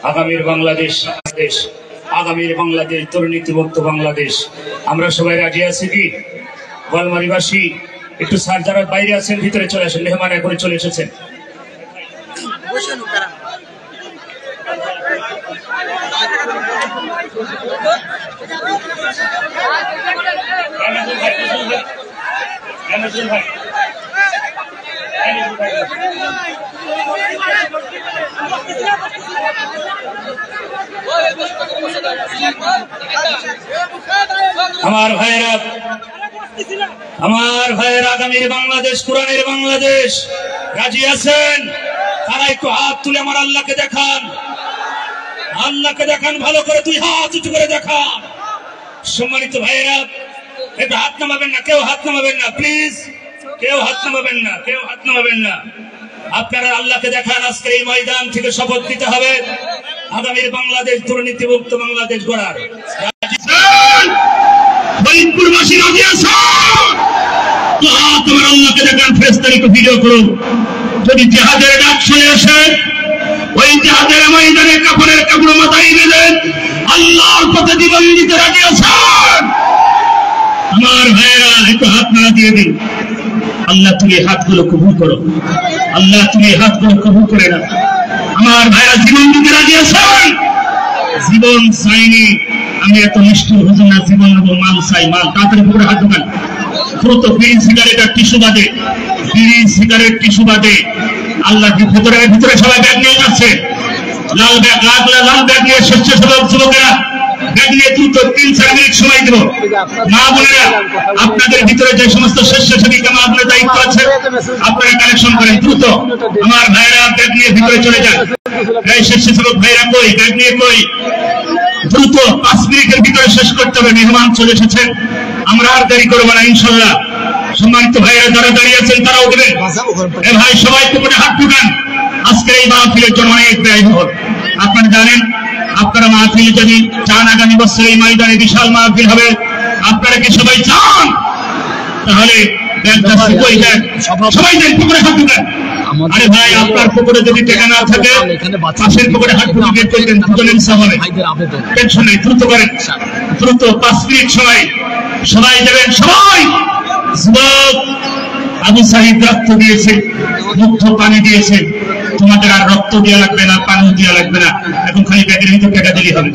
আগামীর বাংলাদেশ আগামীর বাংলাদেশ দুর্নীতিমুক্ত বাংলাদেশ। আমরা সবাই রাজি আছি কি? গোয়ালমারিবাসী একটু স্যার যারা বাইরে আছেন ভিতরে চলে আসেন, মেহমান এখন চলে এসেছেন। আমার ভাইয়েরা আগামীর বাংলাদেশ, কোরআনের বাংলাদেশ রাজি আছেন? তারা একটু হাত তুলে আমার আল্লাহকে দেখান, আল্লাহকে দেখান ভালো করে, তুই হাত উঁচু করে দেখান। সম্মানিত ভাইয়েরা একটু হাত নামাবেন না, কেউ হাত নামাবেন না প্লিজ, কেউ হাত নামাবেন না, কেউ হাত নামাবেন না। আপনারা আল্লাহকে দেখান। আজকে এই ময়দান থেকে শপথ নিতে হবে আগামীর বাংলাদেশ দুর্নীতিমুক্ত বাংলাদেশ গড়ার। ফরিদপুরবাসী রাজি আছো? তোমার আল্লাহকে দেখান, ফেরেশতাদেরকে ভিডিও করুন। যদি জিহাদের ডাক শুনে আসে, ওই জিহাদের ময়দানে কাফনের কাপড় মাথায় বেঁধে আল্লাহর পথে জীবন দিতে রাজি আছেন? আমার ভাইয়েরা একটু হাত নাড়া দিয়ে দিন। আল্লাহ তুমি হাতগুলো কবুল করো, আল্লাহ তুমি হাতগুলো কবুল করে না। আমার ভাইয়েরা জীবন দিতে রাজি আছেন? জীবন চাইনি আমি, এত নিষ্ঠুর হুজুর না। জীবন নেবো, মাল চাই, মাল। তাড়াতাড়ি পুরো হাত ঢোকান। দ্রুত বিড়ি সিগারেট আর টিস্যু বাদে, বিড়ি সিগারেট টিস্যু বাদে। আল্লাহ ভিতরে সবাই ব্যাগ নিয়ে যাচ্ছে, লাল ব্যাগ, লাল ব্যাগ নিয়ে স্বেচ্ছাসেবক যুবকেরা ব্যাগ নিয়ে দ্রুত 3-4 মিনিট সময় দেব। মা বোনেরা, আপনাদের ভিতরে যে সমস্ত স্বেচ্ছাসেবিকা মা বোনের দায়িত্ব আছে আপনারা কালেকশন করেন দ্রুত। আমার ভাইয়েরা ব্যাগ নিয়ে ভিতরে চলে যান। এই স্বেচ্ছাসেবক ভাইরা কই? ব্যাগ নিয়ে কই? দ্রুত 5 মিনিটের ভিতরে শেষ করতে হবে। মেহমান চলে এসেছেন, আমরা আর দেরি করবো না ইনশাল্লাহ। সম্মানিত ভাইরা যারা দাঁড়িয়ে আছেন তারাও দেবেন। এ ভাই সবাই পুকুরে হাত ঢুকান। আজকের এই মাহফিলের জন্য অনেক ব্যয়বহুল। আপনারা জানেন, আপনারা মাহফিল যদি চান আগামী বছর এই ময়দানে বিশাল মাহফিল হবে, আপনারা কি সবাই চান? তাহলে সবাই দেন, পুকুরে হাত ঢুকান। আরে ভাই, আপনার পুকুরে যদি টাকা না থাকে পাশের পুকুরে হাত ঢুকিয়ে করবেন, দুজনের ইনসাফ হবে। টেনশন নেই, দ্রুত করেন, দ্রুত 5 মিনিট সময় সবাই দেবেন। সবাই যুবক, আবু সাহিদ রক্ত দিয়েছে, মুগ্ধ পানি দিয়েছে। তোমাদের আর রক্ত দেওয়া লাগবে না, পানিও দেওয়া লাগবে না, এখন খালি ব্যাগের ভিতর টাকা দিলেই হবে।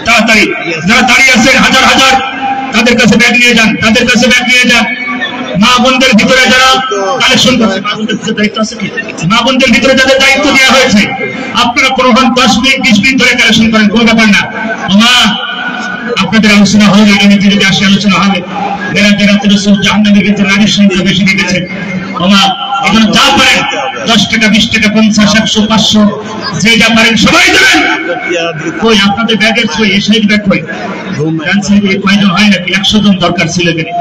তাড়াতাড়ি যারা দাঁড়িয়ে আছেন হাজার হাজার, তাদের কাছে ব্যাগ নিয়ে যান, তাদের কাছে ব্যাগ নিয়ে যান। মা বোনদের ভিতরে যারা কালেকশন করছে, মা বোনদের দায়িত্ব আছে কি? মা বোনদের ভিতরে যাদের দায়িত্ব দেওয়া হয়েছে, আপনারা কোনো 10 মিনিট 20 মিনিট ধরে কালেকশন করেন, কোনো ব্যাপার না। মা, আপনাদের আলোচনা হবে, আগামীতে যদি আসে আলোচনা হবে। বেড়াতে রাতে রসুল জাহান্নামের ভিতরে নারীর সংখ্যা বেশি দেখেছেন। মা, এখানে যা পারেন 10 টাকা, 20 টাকা, 50, 100, 500 যে যা পারেন সবাই দেবেন। কই আপনাদের ব্যাগের কই? এই সাইড ব্যাগ কই? কয়জন হয় নাকি? 100 জন দরকার ছিল এখানে।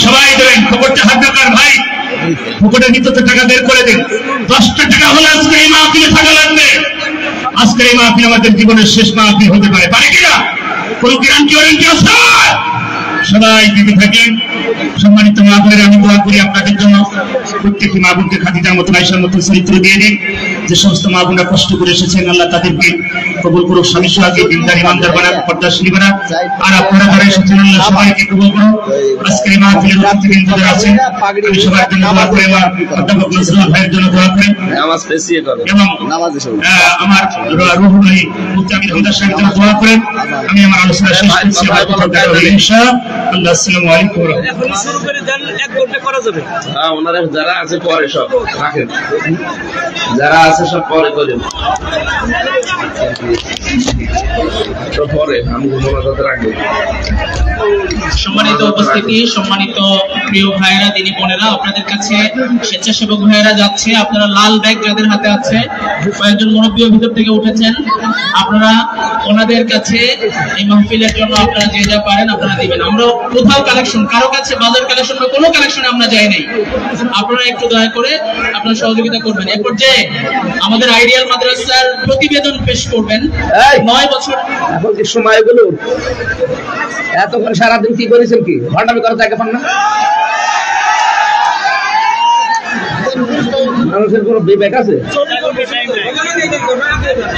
সবাই দেবেন। খবরটা হাত দরকার ভাই, পুকুরের ভিতরে টাকা বের করে দেন। 10টা টাকা হলে আজকে এই মাহফিলে থাকা লাগবে। আজকের এই মাহফিল আমাদের জীবনের শেষ মাহফিল হতে পারে, পারে কিনা? কোন গ্যারান্টি ওয়ারেন্টি আছে? সবাই দিতে থাকেন। সম্মানিত মা বোনেরা, আমি দোয়া করি আপনাদের জন্য। প্রত্যেকটি মা বোনকে খাদিজার মতো, আয়েশার মতো চরিত্র দিয়ে দিন। যে সমস্ত মা বোনরা কষ্ট করে এসেছেন, আল্লাহ তাদেরকে কবুল করুক, স্বামী সোহাগী দিনদার ইমানদার বানান, পর্দাশীলী বানান। আর আপনারা যারা এসেছেন, আল্লাহ সবাইকে কবুল করুন। আজকের এই মাহফিলের অতিথিবৃন্দ যারা আছেন, আমি সবার জন্য দোয়া করি। আমার অধ্যাপক নজরুল ভাইয়ের জন্য দোয়া করেন, এবং আমার রুহুল আলী মুফতি আমির হামদা সাহেবের জন্য দোয়া করেন। আমি আমার আলোচনা শেষ করছি। আবার কথা হবে ইনশাআল্লাহ। আসসালামু আলাইকুম। শুরু করে দেন, 1 ঘন্টা করা যাবে। হ্যাঁ, ওনারা যারা আছে পরে সব রাখেন, যারা আছে সব পরে করেন, পরে আমি মোনাজাত রাখবো। সম্মানিত উপস্থিতি, সম্মানিত প্রিয় ভাইয়েরা, দিনী বোনেরা, আপনাদের কাছে স্বেচ্ছাসেবক ভাইয়েরা যাচ্ছে। আপনারা লাল ব্যাগ যাদের হাতে আছে, কয়েকজন মুরব্বী ভিতর থেকে উঠেছেন, আপনারা ওনাদের কাছে এই মাহফিলের জন্য আপনারা যে যা পারেন আপনারা দিবেন। আমরা কোথাও কালেকশন, কারো কাছে বাজার কালেকশন বা কোনো কালেকশনে আমরা যাই নাই। আপনারা একটু দয়া করে আপনারা সহযোগিতা করবেন। এরপর যে আমাদের আইডিয়াল মাদ্রাসার প্রতিবেদন পেশ করবেন। 9 বছর সময়গুলো এতক্ষণ সারাদিন কি করেছেন? কি ঘন্টামি করা জায়গা পান না? মানুষের কোনো বিবেক আছে?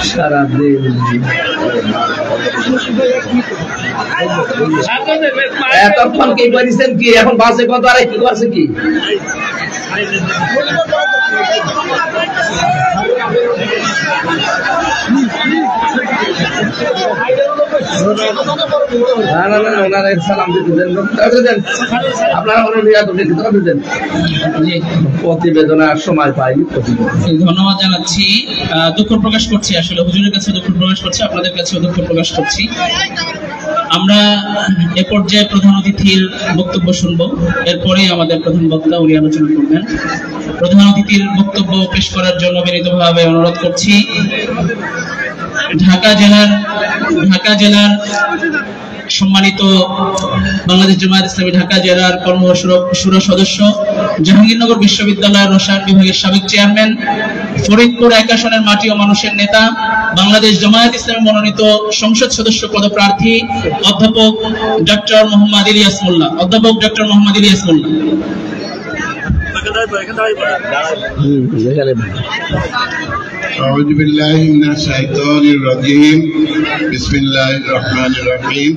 সারাদিন এতক্ষণ কি করেছেন কি? এখন বাসে কত আর কি করছে কি? প্রতিবেদনার সময় পাই। ধন্যবাদ জানাচ্ছি, দুঃখ প্রকাশ করছি, আসলে হুজুরের কাছে দুঃখ প্রকাশ করছি, আপনাদের কাছেও দুঃখ প্রকাশ করছি। আমরা এ পর্যায়ে প্রধান অতিথির বক্তব্য শুনবো, এরপরে আমাদের প্রধান বক্তা উনি আলোচনা করবেন। প্রধান অতিথির বক্তব্য পেশ করার জন্য বিনীতভাবে অনুরোধ করছি ঢাকা জেলার সম্মানিত বাংলাদেশ জামায়াত ইসলামী ঢাকা জেলার কর্মসূরা সদস্য, জাহাঙ্গীরনগর বিশ্ববিদ্যালয়ের রসায়ন বিভাগের সাবেক চেয়ারম্যান, ফরিদপুর 1 আসনের মাটি ও মানুষের নেতা, বাংলাদেশ জামায়াত ইসলামী মনোনীত সংসদ সদস্য পদপ্রার্থী অধ্যাপক ডক্টর মোহাম্মদ ইলিয়াস মোল্লা। أعوذ بالله من الشيطان الرجيم بسم الله الرحمن الرحيم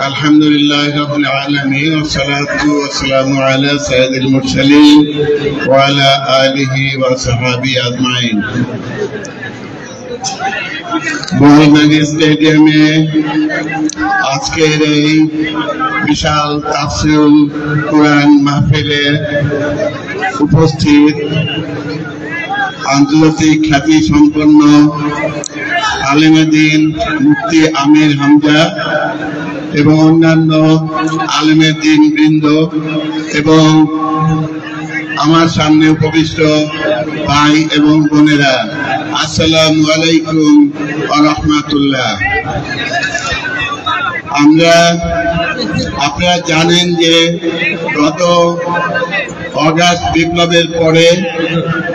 الحمد لله رب العالمين والصلاة والسلام على سيد المرسلين وعلى آله وصحبه أجمعين। মহিমানী স্টেডিয়ামে আজকের এই বিশাল তাফসীরুল কুরআন মাহফিলে উপস্থিত আন্তর্জাতিক খ্যাতি সম্পন্ন আলেমে দ্বীন মুফতি আমির হামজা এবং অন্যান্য আলেমে দ্বীন বৃন্দ এবং আমার সামনে উপবিষ্ট ভাই এবং বোনেরা, আসসালামু আলাইকুম ওয়া রাহমাতুল্লাহ। আপনারা জানেন যে গত অগাস্ট বিপ্লবের পরে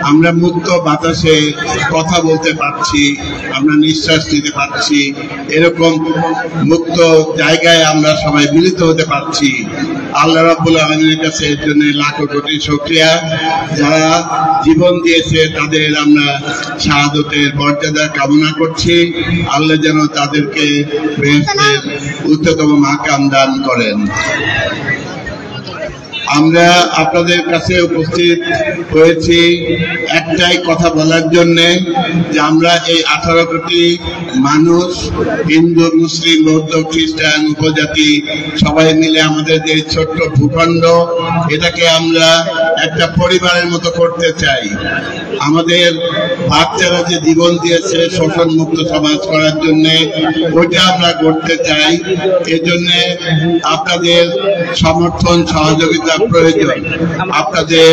আমরা মুক্ত বাতাসে কথা বলতে পারছি, আমরা নিঃশ্বাস নিতে পারছি, এরকম মুক্ত জায়গায় আমরা সবাই মিলিত হতে পারছি। আল্লাহ রাব্বুল আলামিনের কাছে এর জন্য লাখো কোটি শুকরিয়া। যারা জীবন দিয়েছে তাদের আমরা শাহাদতের মর্যাদা কামনা করছি। আল্লাহ যেন তাদেরকে বেহেশতের উচ্চতম মাকাম দান করেন। আমরা আপনাদের কাছে উপস্থিত হয়েছি একটাই কথা বলার জন্য যে আমরা এই 18 কোটি মানুষ, হিন্দু, মুসলিম, বৌদ্ধ, খ্রিস্টান, উপজাতি সবাই মিলে আমাদের যে ছোট্ট ভূখণ্ড, এটাকে আমরা একটা পরিবারের মতো করতে চাই। আমাদের বাচ্চারা যে জীবন দিয়েছে শোষণ মুক্ত সমাজ করার জন্য, ওইটা আমরা করতে চাই। এজন্য আপনাদের সমর্থন সহযোগিতা প্রয়োজন। আপনাদের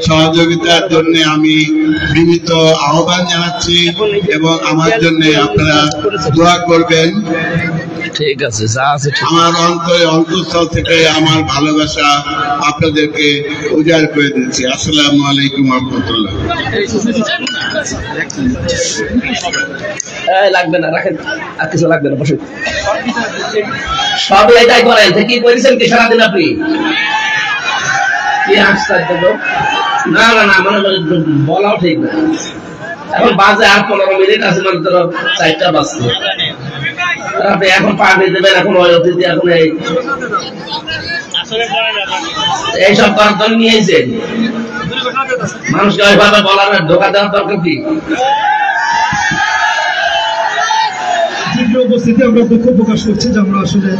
সহযোগিতার জন্য আমি বিনীত আহ্বান জানাচ্ছি এবং আমার জন্য আপনারা দোয়া করবেন। ঠিক আছে, আমার অন্তঃস্থল থেকে আমার ভালোবাসা আপনাদেরকে উজাড় করে দিচ্ছি। আসসালামু আলাইকুম ওয়া রাহমাতুল্লাহ। লাগবে না, রাখেন, আর কিছু লাগবে না, বসে সব এটাই করেন। কি করেছেন কি সারাদিন আপনি? না না না, মানে বলাও ঠিক না। এখন বাজে আর 15 মিনিট আছে, মানে ধরো 4টা বাজছে। আপনি এখন পাঠিয়ে দেবেন, এখন ওই অতিথি এখন এইসব করার জন্য নিয়েছেন। মানুষকে ওইভাবে বলার ধোকা দেওয়ার দরকার কি? উপস্থিতি আমরা দুঃখ প্রকাশ করছি যে আমরা আসলে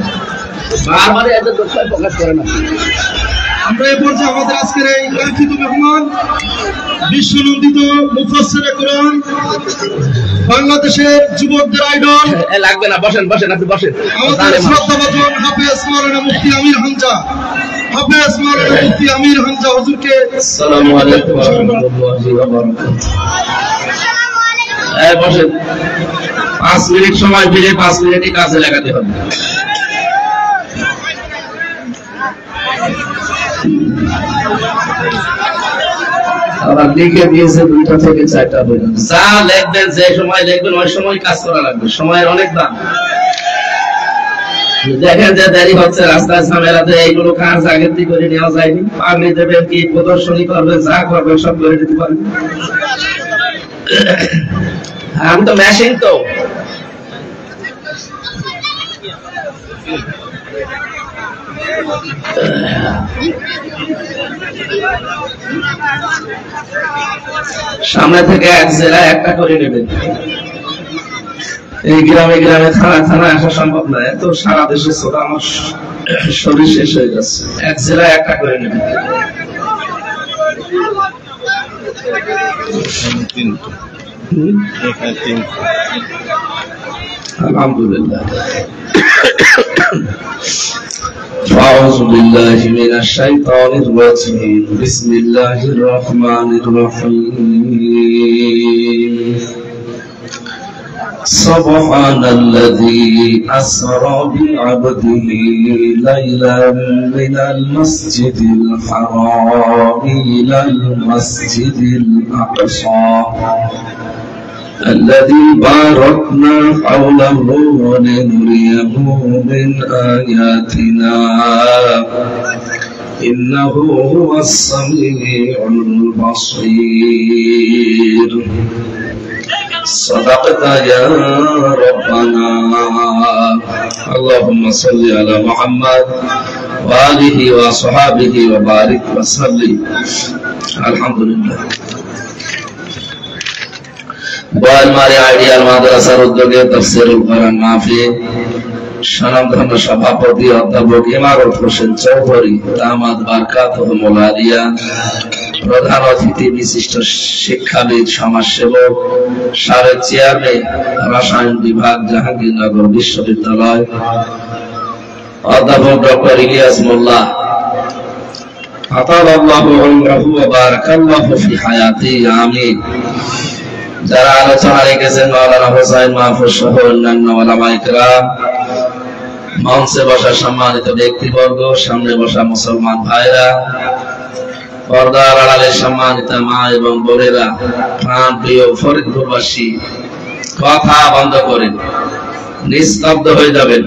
বারবার এত দুঃখ প্রকাশ করে না। আমরা এ পর্যায়ে আমাদের আজকের এই কাঙ্ক্ষিত মেহমান, বিশ্বনন্দিত মুফাসসিরে কোরআন, বাংলাদেশের যুবকদের আইডল, লাগবে না, বসেন বসেন, আপনি বসেন। আমাদের শ্রদ্ধাভাজন হাফেজ মাওলানা মুফতি আমির হামজা, হাফেজ মাওলানা মুফতি আমির হামজা হুজুরকে আসসালামু আলাইকুম ওয়া রাহমাতুল্লাহি ওয়া বারাকাতুহু। বসেন, 5 মিনিট সময় দিলে 5 মিনিটই কাজে লাগাতে হবে। আবার লিখে দিয়েছে 2টা থেকে 4টা পর্যন্ত। যা লিখবেন, যে সময় লিখবেন ওই সময় কাজ করা লাগবে। সময়ের অনেক দাম। দেখেন যে দেরি হচ্ছে, রাস্তায় ঝামেলাতে এইগুলো কাজ আগের থেকে করে নেওয়া যায়নি। পাগড়ি দেবেন কি, প্রদর্শনী করবেন, যা করবেন সব করে দিতে পারবেন। আমি তো মেশিন তো সামনে থেকে এক জেলায় একটা করে নেবেন। এই গ্রামে গ্রামে থানা থানা আসা সম্ভব না, এত সারা দেশে ছোট আমার শরীর শেষ হয়ে যাচ্ছে। এক জেলায় একটা করে নেবেন। আলহামদুলিল্লাহ। أعوذ بالله من الشيطان الرجيم بسم الله الرحمن الرحيم سبحان الذي أسرى بعبده ليلا من المسجد الحرام إلى المسجد الأقصى الذي باركنا حوله لنريه من آياتنا إنه هو السميع البصير صدقت يا ربنا اللهم صل على محمد وآله وصحابه وبارك وسلم الحمد لله বোয়ালমারী আইডিয়াল মাদ্রাসার উদ্যোগে তাফসীরুল কোরআন মাহফিল স্বনামধন্য সভাপতি অধ্যাপক ইমারত হোসেন চৌধুরী দামাত বারকাতুহুল আলিয়া, প্রধান অতিথি বিশিষ্ট শিক্ষাবিদ সমাজসেবক সাবেক চেয়ারম্যান রসায়ন বিভাগ জাহাঙ্গীরনগর বিশ্ববিদ্যালয় অধ্যাপক ডক্টর ইলিয়াস মোল্লা আতালাল্লাহু উমরাহু ওয়া বারাকাল্লাহু ফি হায়াতি আমিন। যারা আলোচনা রেখেছেন মাওলানা হোসাইন মাহফুজ সহ অন্যান্য উলামায়ে কেরাম, মঞ্চে বসা সম্মানিত ব্যক্তিবর্গ, সামনে বসা মুসলমান ভাইরা, পর্দার আড়ালে সম্মানিত মা এবং বোনেরা, প্রাণ প্রিয় ফরিদপুরবাসী, কথা বন্ধ করেন, নিস্তব্ধ হয়ে যাবেন।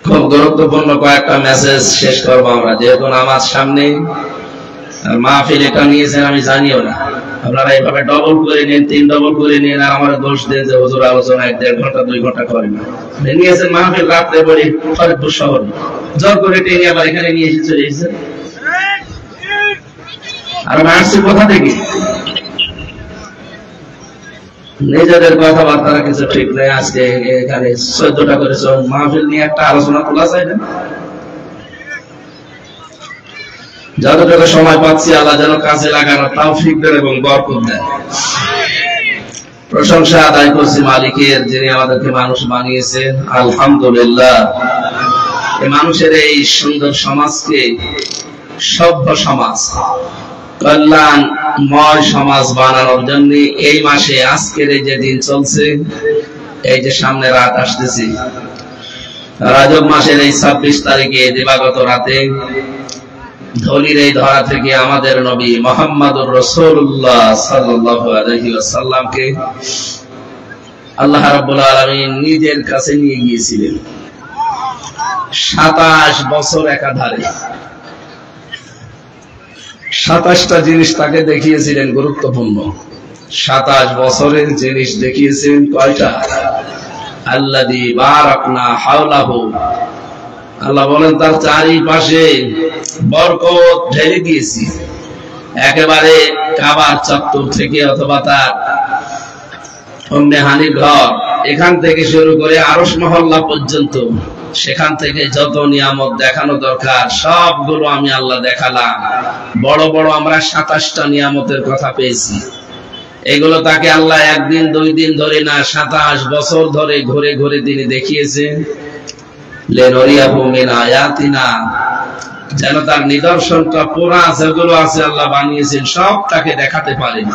খুব গুরুত্বপূর্ণ কয়েকটা মেসেজ শেষ করবো আমরা, যেহেতু নামাজ সামনে। মাহফিল এটা নিয়েছেন আমি জানিও না, আপনারা এইভাবে ডবল করে নিন, 3 ডবল করে নিন, আর আমার দোষ দেন যে হুজুর আলোচনা 1-1.5 ঘন্টা 2 ঘন্টা করে না। নিয়েছেন মাহফিল রাত্রে বলি ফরিদপুর শহরে, জোর করে টেনে আবার এখানে নিয়ে এসে চলে এসেছেন। আর আমি আসছি কোথা থেকে? নিজেদের কথাবার্তা কিছু ঠিক নেই। আজকে এখানে 14টা করে মাহফিল নিয়ে একটা আলোচনা তোলা যায় না। যতটুকু সময় পাচ্ছি আল্লাহ যেন কাজে লাগানোর তৌফিক দেন এবং বরকত দেন। প্রশংসা আদায় করছি মালিকের, যিনি আমাদেরকে মানুষ বানিয়েছেন। আলহামদুলিল্লাহ। এই মানুষের এই সুন্দর সমাজকে সভ্য সমাজ, কল্যাণময় সমাজ বানানোর জন্য এই মাসে আজকের এই যে দিন চলছে, এই যে সামনে রাত আসতেছি, রজব মাসের এই 26 তারিখে দিবাগত রাতে ধনির এই ধরা থেকে আমাদের নবী মুহাম্মদুর রাসূলুল্লাহ সাল্লাল্লাহু আলাইহি ওয়াসাল্লামকে আল্লাহ রাব্বুল আলামিন নিজের কাছে নিয়ে গিয়েছিলেন 27 বছর একাধারে। 27টা জিনিস তাকে দেখিয়েছিলেন গুরুত্বপূর্ণ। 27 বছরের জিনিস দেখিয়েছেন কয়টা? আল্লাযী বারাকনা হাওলাহু, আল্লাহ বলেন তার চারিপাশে বরকত ঢেলে দিয়েছি। একেবারে কাবার চত্বর থেকে অথবা তার উম্মেহানির ঘর, এখান থেকে শুরু করে আরশ মহল্লা পর্যন্ত, সেখান থেকে যত নিয়ামত দেখানো দরকার সবগুলো আমি আল্লাহ দেখালাম। বড় বড় আমরা 27টা নিয়ামতের কথা পেয়েছি। এগুলো তাকে আল্লাহ একদিন 2 দিন ধরে না, 27 বছর ধরে ঘুরে ঘুরে তিনি দেখিয়েছেন। লিনুরিয়াহু মিন আয়াতিনা, যেন তার নিদর্শনটা পুরা যেগুলো আছে আল্লাহ বানিয়েছেন সব তাকে দেখাতে পারেন।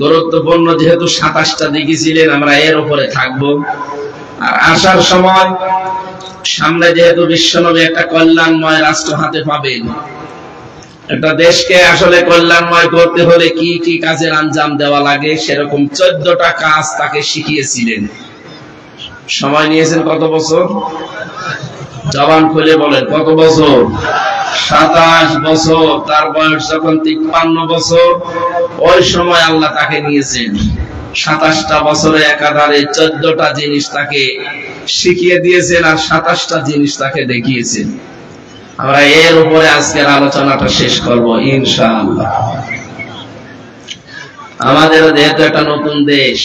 গুরুত্বপূর্ণ যেহেতু 27টা দেখিয়েছিলেন, আমরা এর উপরে থাকবো। আর আসার সময় সামনে যেহেতু বিশ্বনবী একটা কল্যাণময় রাষ্ট্র হাতে পাবেন, একটা দেশকে আসলে কল্যাণময় করতে হলে কি কি কাজের আঞ্জাম দেওয়া লাগে সেরকম 14টা কাজ তাকে শিখিয়েছিলেন। সময় নিয়েছেন কত বছর? জবান খুলে বলেন কত বছর? 27 বছর, তার বয়স যখন 53 বছর, ওই সময় আল্লাহ তাকে নিয়েছেন। 27টা বছরে একাধারে 14টা জিনিস তাকে শিখিয়ে দিয়েছেন আর 27টা জিনিস তাকে দেখিয়েছেন। আমরা এর উপরে আজকের আলোচনাটা শেষ করব ইনশাআল্লাহ। আমাদের যেহেতু একটা নতুন দেশ,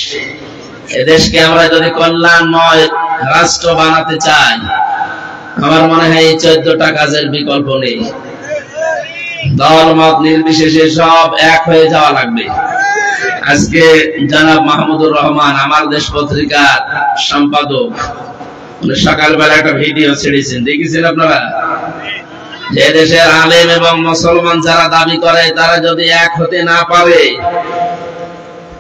এদেশকে আমরা যদি কল্যাণময় রাষ্ট্র বানাতে চাই, আমার মনে হয় এই 14টা কাজের বিকল্প নেই। দল মত নির্বিশেষে সব এক হয়ে যাওয়া লাগবে। আজকে জনাব মাহমুদুর রহমান, আমার দেশ পত্রিকার সম্পাদক, সকালবেলা একটা ভিডিও ছেড়েছেন, দেখেছেন আপনারা? যে দেশের আলেম এবং মুসলমান যারা দাবি করে, তারা যদি এক হতে না পারে,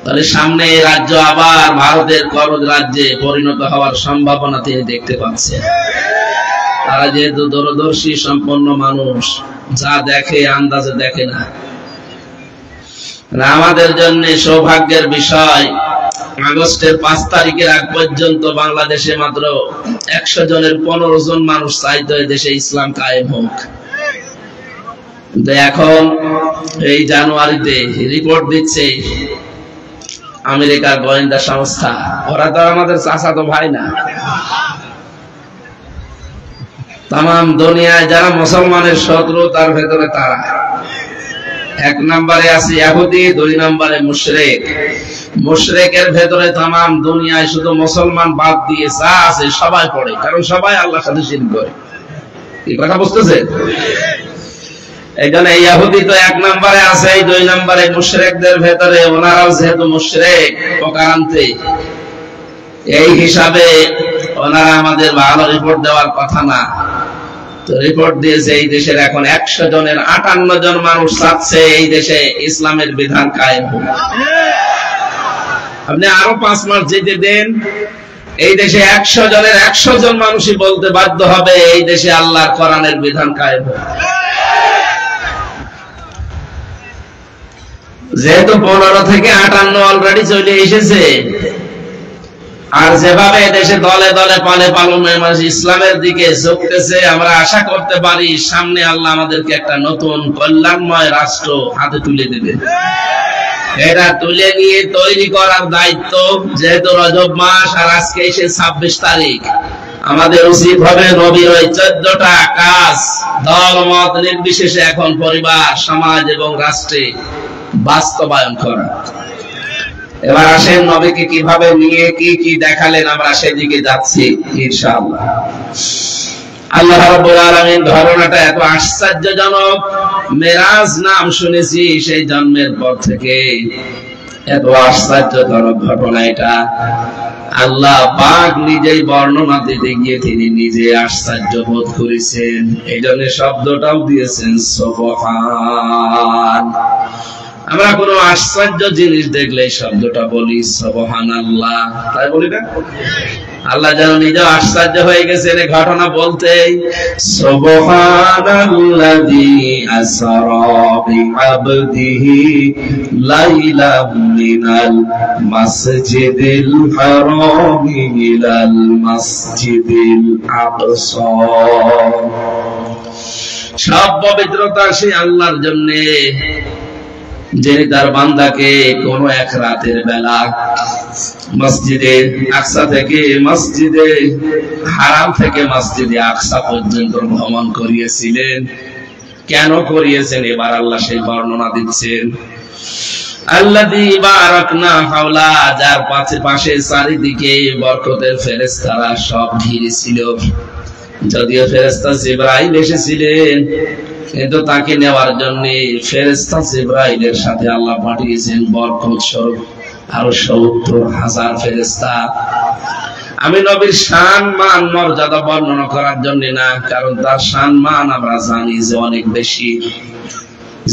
তাহলে সামনে এই রাজ্য আবার ভারতের করদ রাজ্যে পরিণত হওয়ার সম্ভাবনা তিনি দেখতে পাচ্ছেন। তারা যেহেতু দূরদর্শী সম্পন্ন মানুষ, যা দেখে আন্দাজে দেখে না। আমাদের জন্য সৌভাগ্যের বিষয়, আগস্টের 5 তারিখের আগ পর্যন্ত বাংলাদেশে মাত্র 100 জনের 15 জন মানুষ চাইতো দেশে ইসলাম কায়েম হোক। কিন্তু এখন এই জানুয়ারিতে রিপোর্ট দিচ্ছে আমেরিকার গোয়েন্দা সংস্থা, ওরা তো আমাদের চাচাতো ভাই না। তাম দুনিয়ায় যারা মুসলমানের শত্রু, তার ভেতরে তারা 1 নম্বরে আছে ইহুদি, 2 নম্বরে মুশরিক। মুশরিকের ভেতরে তাম দুনিয়ায় শুধু মুসলমান বাদ দিয়ে যা আছে সবাই পড়ে, কারণ সবাই আল্লাহর সাথে শিরক করে। কি কথা বুঝতেছে? এইজন্য ইহুদি তো 1 নম্বরে আছে, 2 নম্বরে মুশরিকদের ভেতরে, ওনারাও যেহেতু মুশরিক প্রকারান্তে, এই হিসাবে ওনারা আমাদের ভালো রিপোর্ট দেওয়ার কথা না। তো রিপোর্ট দিয়েছে এই দেশের এখন 100 জনের 58 জন মানুষ চাচ্ছে এই দেশে ইসলামের বিধান কায়েম হোক। আপনি আরো 5 মাস যেতে দেন, এই দেশে 100 জনের 100 জন মানুষই বলতে বাধ্য হবে এই দেশে আল্লাহর কোরআনের বিধান কায়েম হোক। যেহেতু 15 থেকে 58 অলরেডি চলে এসেছে, আর যেভাবে দেশে দলে দলে পালে পালনে মানুষ ইসলামের দিকে ঝুঁকতেছে, আমরা আশা করতে পারি সামনে আল্লাহ আমাদেরকে একটা নতুন কল্যাণময় রাষ্ট্র হাতে তুলে দেবে। এটা তুলে নিয়ে তৈরি করার দায়িত্ব, যেহেতু রজব মাস আর আজকে এসে 26 তারিখ, আমাদের উচিত হবে নবীর ওই 14টা কাজ দল মত নির্বিশেষে এখন পরিবার, সমাজ এবং রাষ্ট্রে বাস্তবায়ন করা। এবার আসেন নবীকে কিভাবে নিয়ে কি কি দেখালেন, আমরা সেদিকে যাচ্ছি ইনশাআল্লাহ। আল্লাহ রাব্বুল আলামিন ধারণাটা এত আশ্চর্যজনক, মেরাজ নাম শুনেছি সেই জন্মের পর থেকে, এত আশ্চর্যজনক ঘটনা এটা। আল্লাহ পাক নিজেই বর্ণনা দিতে গিয়ে তিনি নিজে আশ্চর্য বোধ করেছেন, এই জন্য শব্দটাও দিয়েছেন সুবহান। আমরা কোনো আশ্চর্য জিনিস দেখলে এই শব্দটা বলি সুবহানাল্লাহ, তাই বলি না? আল্লাহ যেন নিজে আশ্চর্য হয়ে গেছেন এই ঘটনা বলতে। সুবহানাল্লাযী আসরা বিআবদিহি লাইলাম মিনাল মাসজিদিল হারামি ইলাল মাসজিদিল আকসা। সব পবিত্রতা সেই আল্লাহর জন্য, যিনি তার বান্দাকে কোন এক রাতের বেলা মসজিদে আকসা থেকে মসজিদে হারাম থেকে মসজিদে আকসা পর্যন্ত ভ্রমণ করিয়েছিলেন। কেন করিয়েছেন এবার আল্লাহ সেই বর্ণনা দিচ্ছেন। আল্লাযী বারাকনা হাওলা, যার পাশে চারিদিকে বরকতের ফেরেশতারা সব ঘিরে ছিল। যদিও ফেরেশতা জিবরাইল এসেছিলেন, কিন্তু তাকে নেওয়ার জন্য ফেরেশতা জিবরাইলের সাথে আল্লাহ পাঠিয়েছেন বরকত স্বরূপ আরো ৭০,০০০ ফেরেশতা। আমি নবীর শান মান মর্যাদা বর্ণনা করার জন্য না, কারণ তার শান মান আমরা জানি যে অনেক বেশি।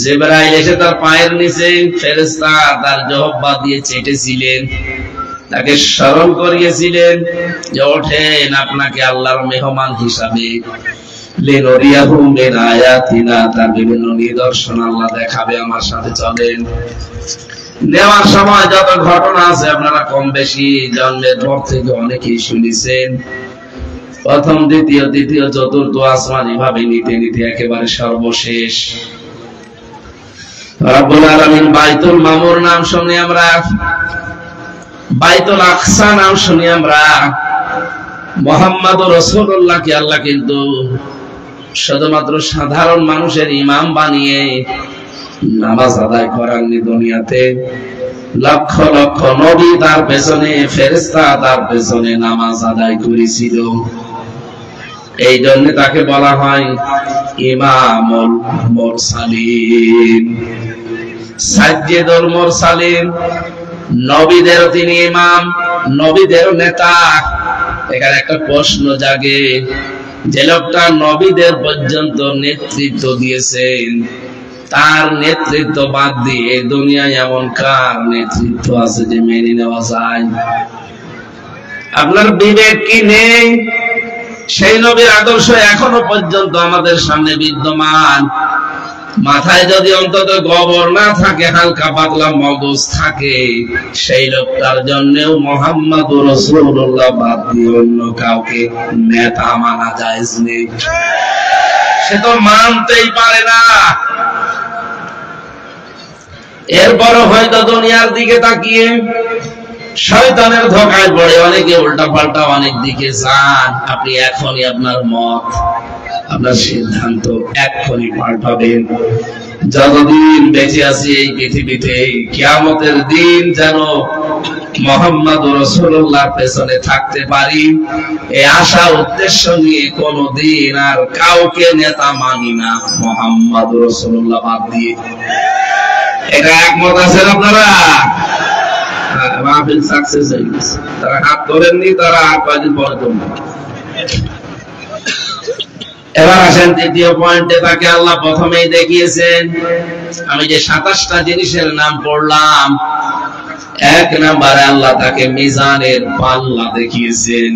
জিবরাইল এসে তার পায়ের নিচে ফেরেশতা তার জহব্বা দিয়ে চেটেছিলেন, তাকে স্মরণ করিয়েছিলেন যে ওঠেন, আপনাকে আল্লাহর মেহমান হিসাবে লিনুরিয়াহু মিন আয়াতিনা, তার বিভিন্ন নিদর্শন আল্লাহ দেখাবে, আমার সাথে চলেন। নেওয়ার সময় যত ঘটনা আছে আপনারা কম বেশি জন্মের পর থেকে অনেকেই শুনেছেন। প্রথম, দ্বিতীয়, তৃতীয়, চতুর্থ আসমান এভাবে নিতে নিতে একেবারে সর্বশেষ রব্বুল আলামিন বাইতুল মামুর নাম শুনি আমরা, বাইতুল আকসা নাম শুনি আমরা, মুহাম্মদুর রাসূলুল্লাহকে আল্লাহ কিন্তু শুধুমাত্র সাধারণ মানুষের ইমাম বানিয়ে নামাজ আদায় করাননি। দুনিয়াতে লক্ষ লক্ষ নবী তার পেছনে, ফেরেশতা তার পেছনে নামাজ আদায় করেছিল। এই জন্য তাকে বলা হয় ইমামুল মুরসালিন, সাইয়্যিদুল মুরসালিন। নবীদের তিনি ইমাম, নবীদের নেতা। এখানে একটা প্রশ্ন জাগে, যে লোকটা নবীদের পর্যন্ত নেতৃত্ব দিয়েছেন, তার নেতৃত্ব বাদ দিয়ে দুনিয়ায় এমন কার নেতৃত্ব আছে যে মেনে নেওয়া যায়? আপনার বিবেক কি নেই? সেই নবীর আদর্শ এখনো পর্যন্ত আমাদের সামনে বিদ্যমান। মাথায় যদি অন্তত গোবর না থাকে, হালকা পাতলা মগজ থাকে, সেই লোকটার জন্যও মুহাম্মদুর রাসূলুল্লাহ বাদ দিয়ে অন্য কাউকে নেতা মানা জায়েজ নেই। সে তো মানতেই পারে না। এরপরও হয়তো দুনিয়ার দিকে তাকিয়ে শয়তানের ধোঁকায় পড়ে অনেকে উল্টা পাল্টা অনেক দিকে যান। আপনি এখনই আপনার মত, আপনার সিদ্ধান্ত এখনই পাল্টাবেন। যতদিন বেঁচে আছি এই পৃথিবীতে, কিয়ামতের দিন যেন মুহাম্মদুর রাসূলুল্লাহর পেছনে থাকতে পারি, এই আশা উদ্দেশ্য নিয়ে কোনদিন আর কাউকে নেতা মানি না মুহাম্মদুর রাসূলুল্লাহ বাদ দিয়ে। এটা একমত আছেন আপনারা? মাহফিল সাকসেস হয়ে গেছে। তারা হাত ধরেননি, তারা হাত কয়েকদিন পরে ধরবেন। এবার আসেন তৃতীয় পয়েন্টে। তাকে আল্লাহ প্রথমেই দেখিয়েছেন, আমি যে 27টা জিনিসের নাম পড়লাম, এক নম্বরে আল্লাহ তাকে মিজানের পাল্লা দেখিয়েছেন।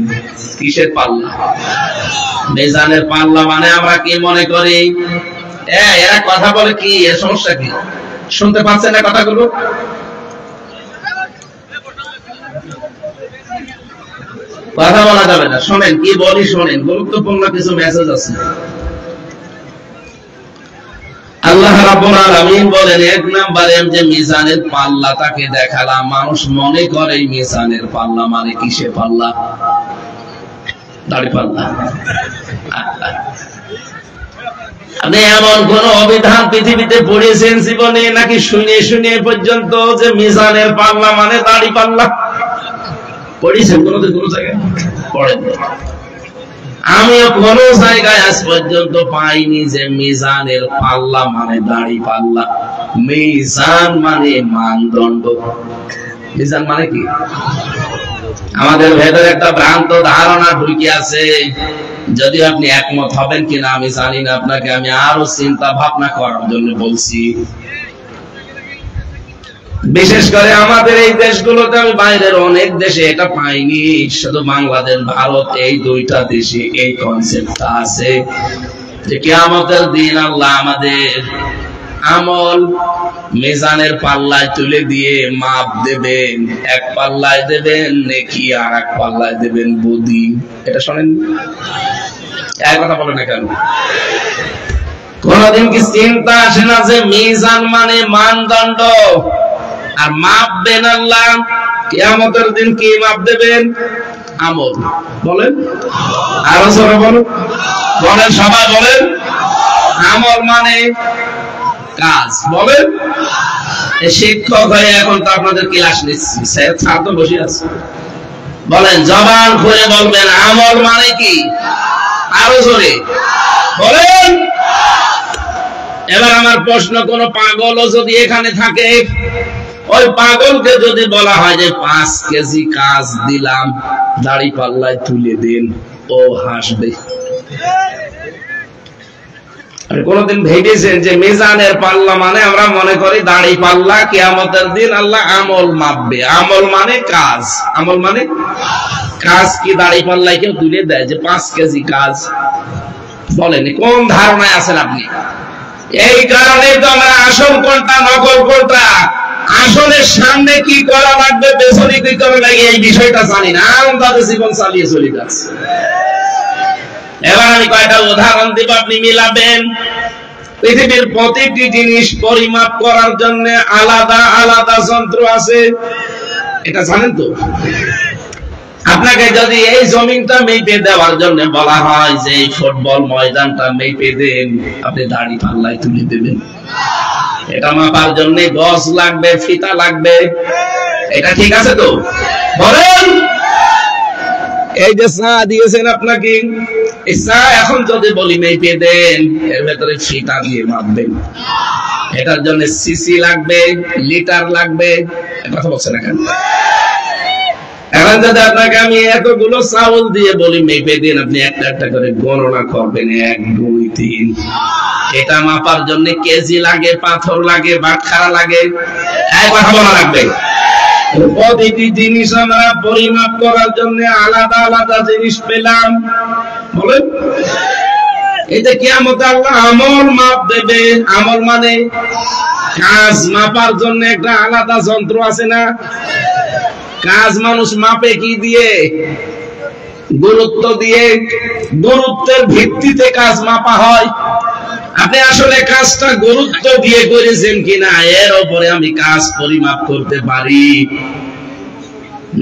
কিসের পাল্লা? মিজানের পাল্লা। মানে আমরা কি মনে করি, এরা কথা বলে কি, এর সমস্যা কি? শুনতে পাচ্ছেন না কথাগুলো? কথা বলা যাবে না, শোনেন কি বলি, শোনেন, গুরুত্বপূর্ণ কিছু মেসেজ আছে। আল্লাহ রাব্বুল আলামিন বলেন, এক নম্বরে যে মিজানের পাল্লা তাকে দেখালাম। মানুষ মনে করে মিজানের পাল্লা মানে কিসের পাল্লা? দাড়ি পাল্লা। আপনি এমন কোন অভিধান পৃথিবীতে পড়েছেন জীবনে, নাকি শুনে শুনে পর্যন্ত যে মিজানের পাল্লা মানে দাড়ি পাল্লা পড়েছেন? কোন জায়গায় পড়েন? আমিও কোন জায়গায় আজ পর্যন্ত পাইনি যে মিজানের পাল্লা মানে দাড়ি পাল্লা। মিজান মানে মানদণ্ড। মিজান মানে কি? আমাদের ভেতরে একটা ভ্রান্ত ধারণা ঢুকে আছে। যদি আপনি একমত হবেন কিনা আমি জানি না, আপনাকে আমি আরো চিন্তা ভাবনা করার জন্য বলছি। বিশেষ করে আমাদের এই দেশগুলোতে, আমি বাইরের অনেক দেশে এটা পাইনি, শুধু বাংলাদেশ, ভারত, এই দুইটা দেশে এই কনসেপ্টটা আছে যে কিয়ামতের দিন আল্লাহ আমাদের আমল মিজানের পাল্লায় তুলে দিয়ে মাপ দেবেন। এক পাল্লায় দেবেন নেকি, আর এক পাল্লায় দেবেন বদি। এটা শোনেন? এক কথা বলে না কেন? কোনদিন কি চিন্তা আসে না যে মিজান মানে মানদণ্ড, আর মাপবেন আল্লাহ কিয়ামতের দিন কি মাপ দেবেন? আমল। বলেন আরো জোরে বলেন, বলেন সবাই বলেন। আমল মানে কাজ। বলেন। শিক্ষক হয়ে এখন তো আপনাদের ক্লাস নিচ্ছি, ছাত্র বসে আছে। বলেন, জবান খুলে বলবেন আমল মানে কি? আরো জোরে বলেন। এবার আমার প্রশ্ন, কোন পাগলও যদি এখানে থাকে, ওই পাগলকে যদি বলা হয় যে 5 কেজি কাজ দিলাম, দাড়ি পাল্লায় তুলে দেন, ও হাসবে। কোনদিন ভেবেছেন যে মিজানের পাল্লা মানে আমরা মনে করি দাড়ি পাল্লা, কিয়ামতের দিন আল্লাহ আমল মাপবে। আমল মানে কাজ। আমল মানে কাজ। কি দাড়ি পাল্লায় কেউ তুলে দেয় যে 5 কেজি কাজ? বলেন, কোন ধারণায় আছেন আপনি? এই কারণেই তো আমরা আসল কোনটা নকল কোনটা, আসলের সামনে কি করা লাগবে, পেছনে কি করা লাগে, এই বিষয়টা জানি না। আমাদের জীবন চালিয়ে চলে যাচ্ছে। এবার আমি কয়টা উদাহরণ দিব, আপনি মিলাবেন। পৃথিবীর প্রতিটি জিনিস পরিমাপ করার জন্য আলাদা আলাদা যন্ত্র আছে, এটা জানেন তো? আপনাকে যদি এই জমিনটা মেপে দেওয়ার জন্য বলা হয় যে এই ফুটবল ময়দানটা মেপে দেন, আপনি দাড়ি পাল্লায় তুলে দেবেন? এটা মাপার জন্য গজ লাগবে, ফিতা লাগবে, এটা ঠিক আছে তো? বলেন। এই যে চা দিয়েছেন আপনাকে, এই চা এখন যদি বলি মেপে দেন, এর ভেতরে ফিতা দিয়ে মাপবেন। এটার জন্য সিসি লাগবে, লিটার লাগবে, কথা বলছেন এখন। এখন যদি আপনাকে আমি এতগুলো চাউল দিয়ে বলি মেপে দিন, আপনি একটা একটা করে গণনা করবেন, 1 2 3। এটা মাপার জন্য কেজি লাগে, পাথর লাগে, বাটখারা লাগে, এই কথা বলা লাগবে। প্রতিটি জিনিস আমরা পরিমাপ করার জন্য আলাদা আলাদা জিনিস পেলাম। বলেন, এই যে কিয়ামতে আল্লাহ আমল মাপ দেবে। আমল মানে কাজ মাপার জন্য একটা আলাদা যন্ত্র আছে না? কাজ মানুষ মাপে কি দিয়ে? গুরুত্ব দিয়ে। গুরুত্বের ভিত্তিতে কাজ মাপা হয়। আপনি আসলে কাজটা গুরুত্ব দিয়ে করেছেন কিনা, এর উপরে আমি কাজ পরিমাপ করতে পারি।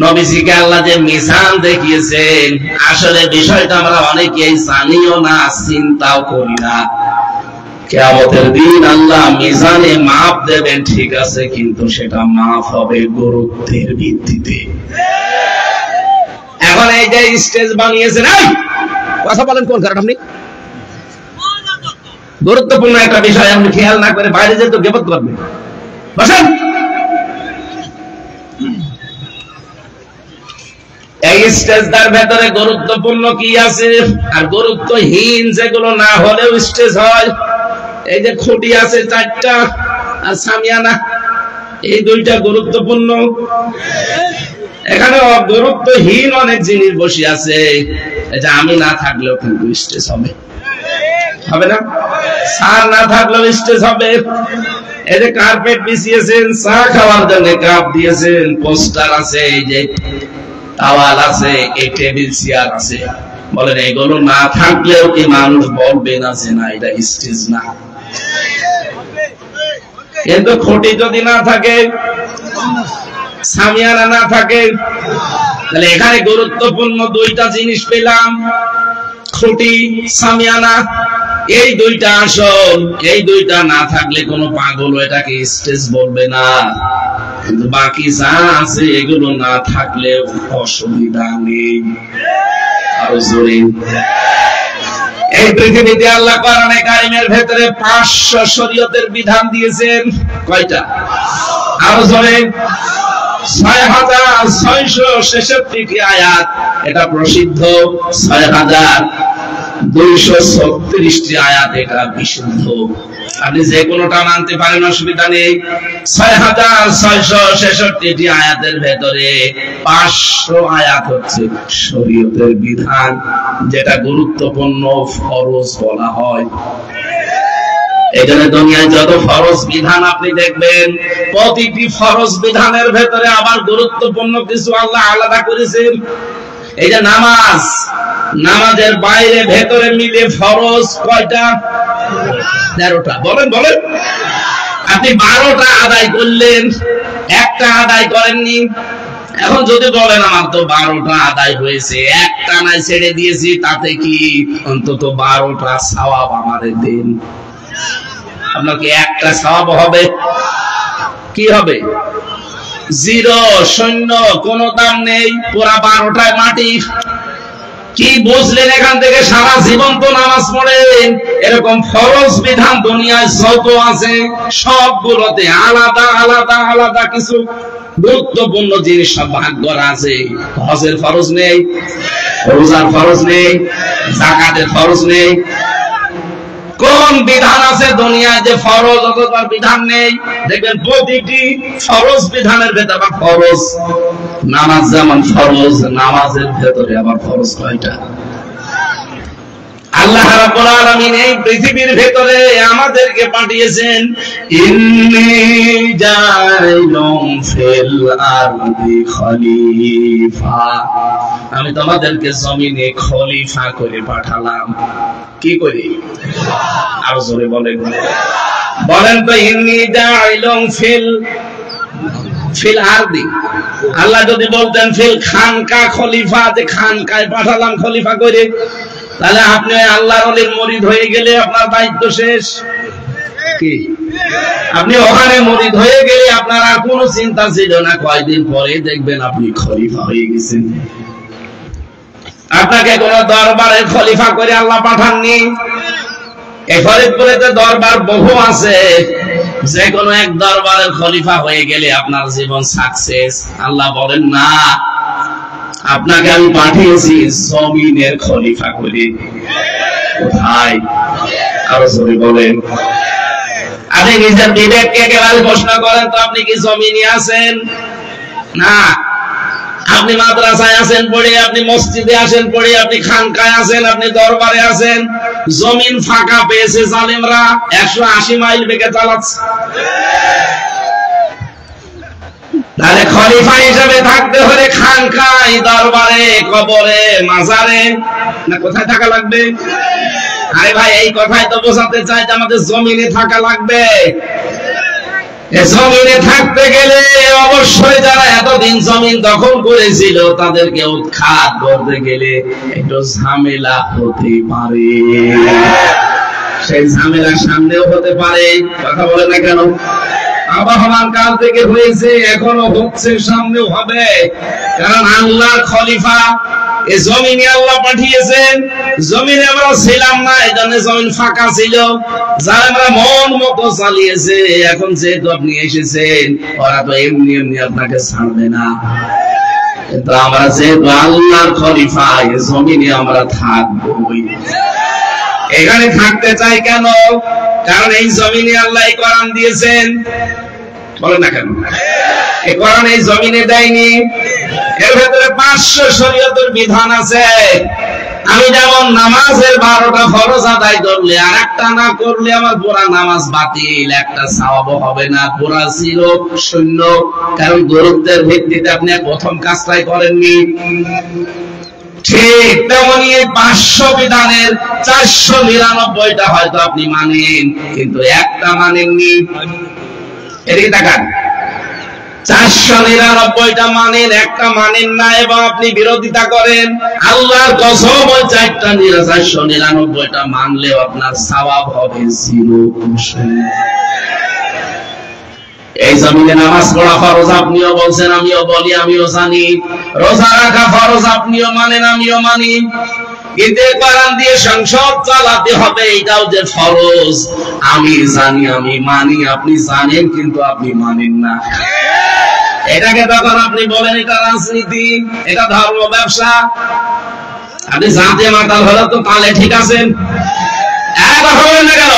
নবীজিকে আল্লাহ যে মিজান দেখিয়েছেন, আসলে বিষয়টা আমরা অনেকেই জানিও না, চিন্তাও করি না। কিয়ামতের দিন আল্লাহ মিজানে মাপ দেবেন, ঠিক আছে, কিন্তু সেটা মাপ হবে গুরুত্বের ভিত্তিতে। এখন এই যে স্টেজ বানিয়েছেন, কথা বলেন কোন কারণ? আপনি গুরুত্বপূর্ণ একটা বিষয় আপনি খেয়াল না করে বাইরে যেতে গিবত করবেন। বসেন। এই স্টেজটার ভেতরে গুরুত্বপূর্ণ কি আছে আর গুরুত্বহীন যেগুলো না হলেও স্টেজ হয়। এই যে খুঁটি আছে 4টা আর সামিয়ানা, এই 2টা গুরুত্বপূর্ণ। এখানে গুরুত্বহীন অনেক জিনিস বসে আছে, এই যে আমি না থাকলেও কিন্তু স্টেজ হবে, হবে না? স্যার না থাকলেও স্টেজ হবে। এই যে কার্পেট বিছিয়েছেন, চা খাওয়ার জন্য কাপ দিয়েছেন, পোস্টার আছে, এই যে টাওয়াল আছে, এই টেবিল চেয়ার আছে। বলেন, এগুলো না থাকলেও কি মানুষ বলবে না যে না এটা স্টেজ না? কিন্তু খুঁটি যদি না থাকে, সামিয়ানা না থাকে, তাহলে এখানে গুরুত্বপূর্ণ 2টা জিনিস পেলাম, খুঁটি, সামিয়ানা। এই 2টা আসল। এই 2টা না থাকলে কোনো পাগল এটাকে স্টেজ বলবে না, কিন্তু বাকি যা আছে এগুলো না থাকলে অসুবিধা নেই। আরো জোরে। এই পৃথিবীতে আল্লাহ কোরআনে কারিমের ভেতরে 500 শরীয়তের বিধান দিয়েছেন। কয়টা? আরো জোরে। 6666টি আয়াত, এটা প্রসিদ্ধ। 6236টি আয়াত, এটা বিশুদ্ধ। আপনি যে কোনোটা মানতে পারেন, অসুবিধা নেই। 6666টি আয়াতের ভেতরে 500 আয়াত হচ্ছে শরীয়তের বিধান, যেটা গুরুত্বপূর্ণ ফরজ বলা হয়। এই জন্য দুনিয়ায় যত ফরজ বিধান আপনি দেখবেন, প্রতিটি ফরজ বিধানের ভেতরে আবার গুরুত্বপূর্ণ কিছু আল্লাহ আলাদা করেছেন। এই যে নামাজ, নামাজের বাইরে ভেতরে মিলে ফরজ কয়টা? 13টা। বলেন বলেন। আপনি 12টা আদায় করলেন, একটা আদায় করেননি। এখন যদি বলেন আমার তো 12টা আদায় হয়েছে, একটা নাই ছেড়ে দিয়েছি, তাতে কি? অন্তত 12টা সওয়াব আমাদের দিন। আপনার কি একটা সওয়াব হবে? কি হবে? 0, শূন্য, কোনো দাম নেই। পুরা 12টায় মাটি। কি বুঝলেন এখান থেকে? সারা জীবন তো নামাজ পড়েন। এরকম ফরজ বিধান দুনিয়ায় যত আছে সবগুলোতে আলাদা আলাদা আলাদা কিছু গুরুত্বপূর্ণ জিনিস সব ভাগ করা আছে। হজের ফরজ নেই, রোজার ফরজ নেই, যাকাতের ফরজ নেই। কোন বিধান আছে দুনিয়ায় যে ফরজ অথবা বিধান নেই? দেখবেন প্রতিটি ফরজ বিধানের ভেতরে আবার ফরজ। নামাজ যেমন ফরজ, নামাজের ভেতরে আবার ফরজ কয়টা? আল্লাহ রাব্বুল আলামিন এই পৃথিবীর ভেতরে আমাদেরকে পাঠিয়েছেন, ইন্নী জাইলুম ফিল আরদি খলিফা, আমি তোমাদেরকে জমিনে খলিফা করে পাঠালাম। কি করি? আরো জোরে বলেন, বলেন তো, ইন্নী জাইলুম ফিল আরদি। আল্লাহ যদি বলতেন ফিল খানকা খলিফা, যে খানকায় পাঠালাম খলিফা করে, তাহলে আপনি আল্লাহর ওলির মুরিদ হয়ে গেলে আপনার দায়িত্ব শেষ। কি আপনি ওখানে মুরিদ হয়ে গেলে আপনার আর কোনো চিন্তা ছিল না, কয়দিন পরে দেখবেন আপনি খলিফা হয়ে গেছেন। আপনাকে কোন দরবারের খলিফা করে আল্লাহ পাঠাননি। এই ফরিদপুরে তো দরবার বহু আছে, যে কোনো এক দরবারের খলিফা হয়ে গেলে আপনার জীবন সাকসেস। আল্লাহ বলেন না, আপনাকে আমি পাঠিয়েছি জমিনের খলিফা করে। কোথায়? আরো জোরে বলেন। আপনি নিজের বিবেককে একেবারে প্রশ্ন করেন তো, আপনি কি জমিনে আছেন? না। আপনি মাদ্রাসায় আছেন পড়ে, আপনি মসজিদে আছেন পড়ে, আপনি খানকায় আছেন, আপনি দরবারে আছেন, জমিন ফাঁকা পেয়েছে জালেমরা, 180 মাইল বেগে চালাচ্ছে। তাহলে খলিফা হিসেবে থাকতে হলে খানকায়, দরবারে, কবরে, মাজারে, না কোথায় থাকা লাগবে? আরে ভাই, এই কথাই তো বোঝাতে চাই যে আমাদের জমিনে থাকা লাগবে। জমিনে থাকতে গেলে অবশ্যই যারা এতদিন জমিন দখল করেছিল তাদেরকে উৎখাত করতে গেলে একটু ঝামেলা হতে পারে। সেই ঝামেলা সামনেও হতে পারে, কথা বলে না কেন? আবহমান কাল থেকে হয়েছে, এখনো হচ্ছে, সামনেও হবে। কারণ আল্লাহর খলিফা এই জমিনে আল্লাহ পাঠিয়েছেন। জমিনে আমরা ছিলাম না, এই জন্য জমিন ফাঁকা ছিল, যারা আমরা মন মতো চালিয়েছে। এখন যেহেতু আপনি এসেছেন, ওরা তো এমনি এমনি আপনাকে ছাড়বে না। কিন্তু আমরা যেহেতু আল্লাহর খলিফা, এই জমিনে আমরা থাকবই। এখানে থাকতে চাই কেন? কারণ এই জমিনে আল্লাহ এই কোরআন দিয়েছেন। বলেন না কেন? এই কোরআন এই জমিনে দেয়নি। এর ভেতরে 500 শরীয়তের বিধান আছে। আমি যেমন নামাজের 12টা ফরজ আদায় করলে আর একটা না করলে আমার পুরা নামাজ বাতিল, একটা সওয়াবও হবে না, পুরা ছিল শূন্য। কারণ দরুদের ভিত্তিতে আপনি প্রথম কাজটাই করেননি। ঠিক তেমনি 500 বিধানের 499টা হয়তো আপনি মানেন, কিন্তু একটা মানেননি। এদিকে তাকান, 499টা মানেন, একটা মানেন না, এবং আপনি বিরোধিতা করেন। আল্লাহর কসম, ওই 499টা মানলেও আপনার সওয়াব হবে 0। এই জমিনে নামাজ পড়া ফরজ, আপনিও বলছেন, আমিও বলি, আমিও জানি। রোজা রাখা ফরজ, আপনিও মানেন, আমিও মানি। কিন্তু কোরআন দিয়ে সংসদ চালাতে হবে, এটাও যে ফরজ, আমি জানি, আমি মানি, আপনি জানেন, কিন্তু আপনি মানেন না। এটাকে তখন আপনি বলেন এটা রাজনীতি, এটা ধর্ম ব্যবসা। আপনি জানতে মাতাল হলে তো তাহলে ঠিক আছেন, কথা বলেন না কেন?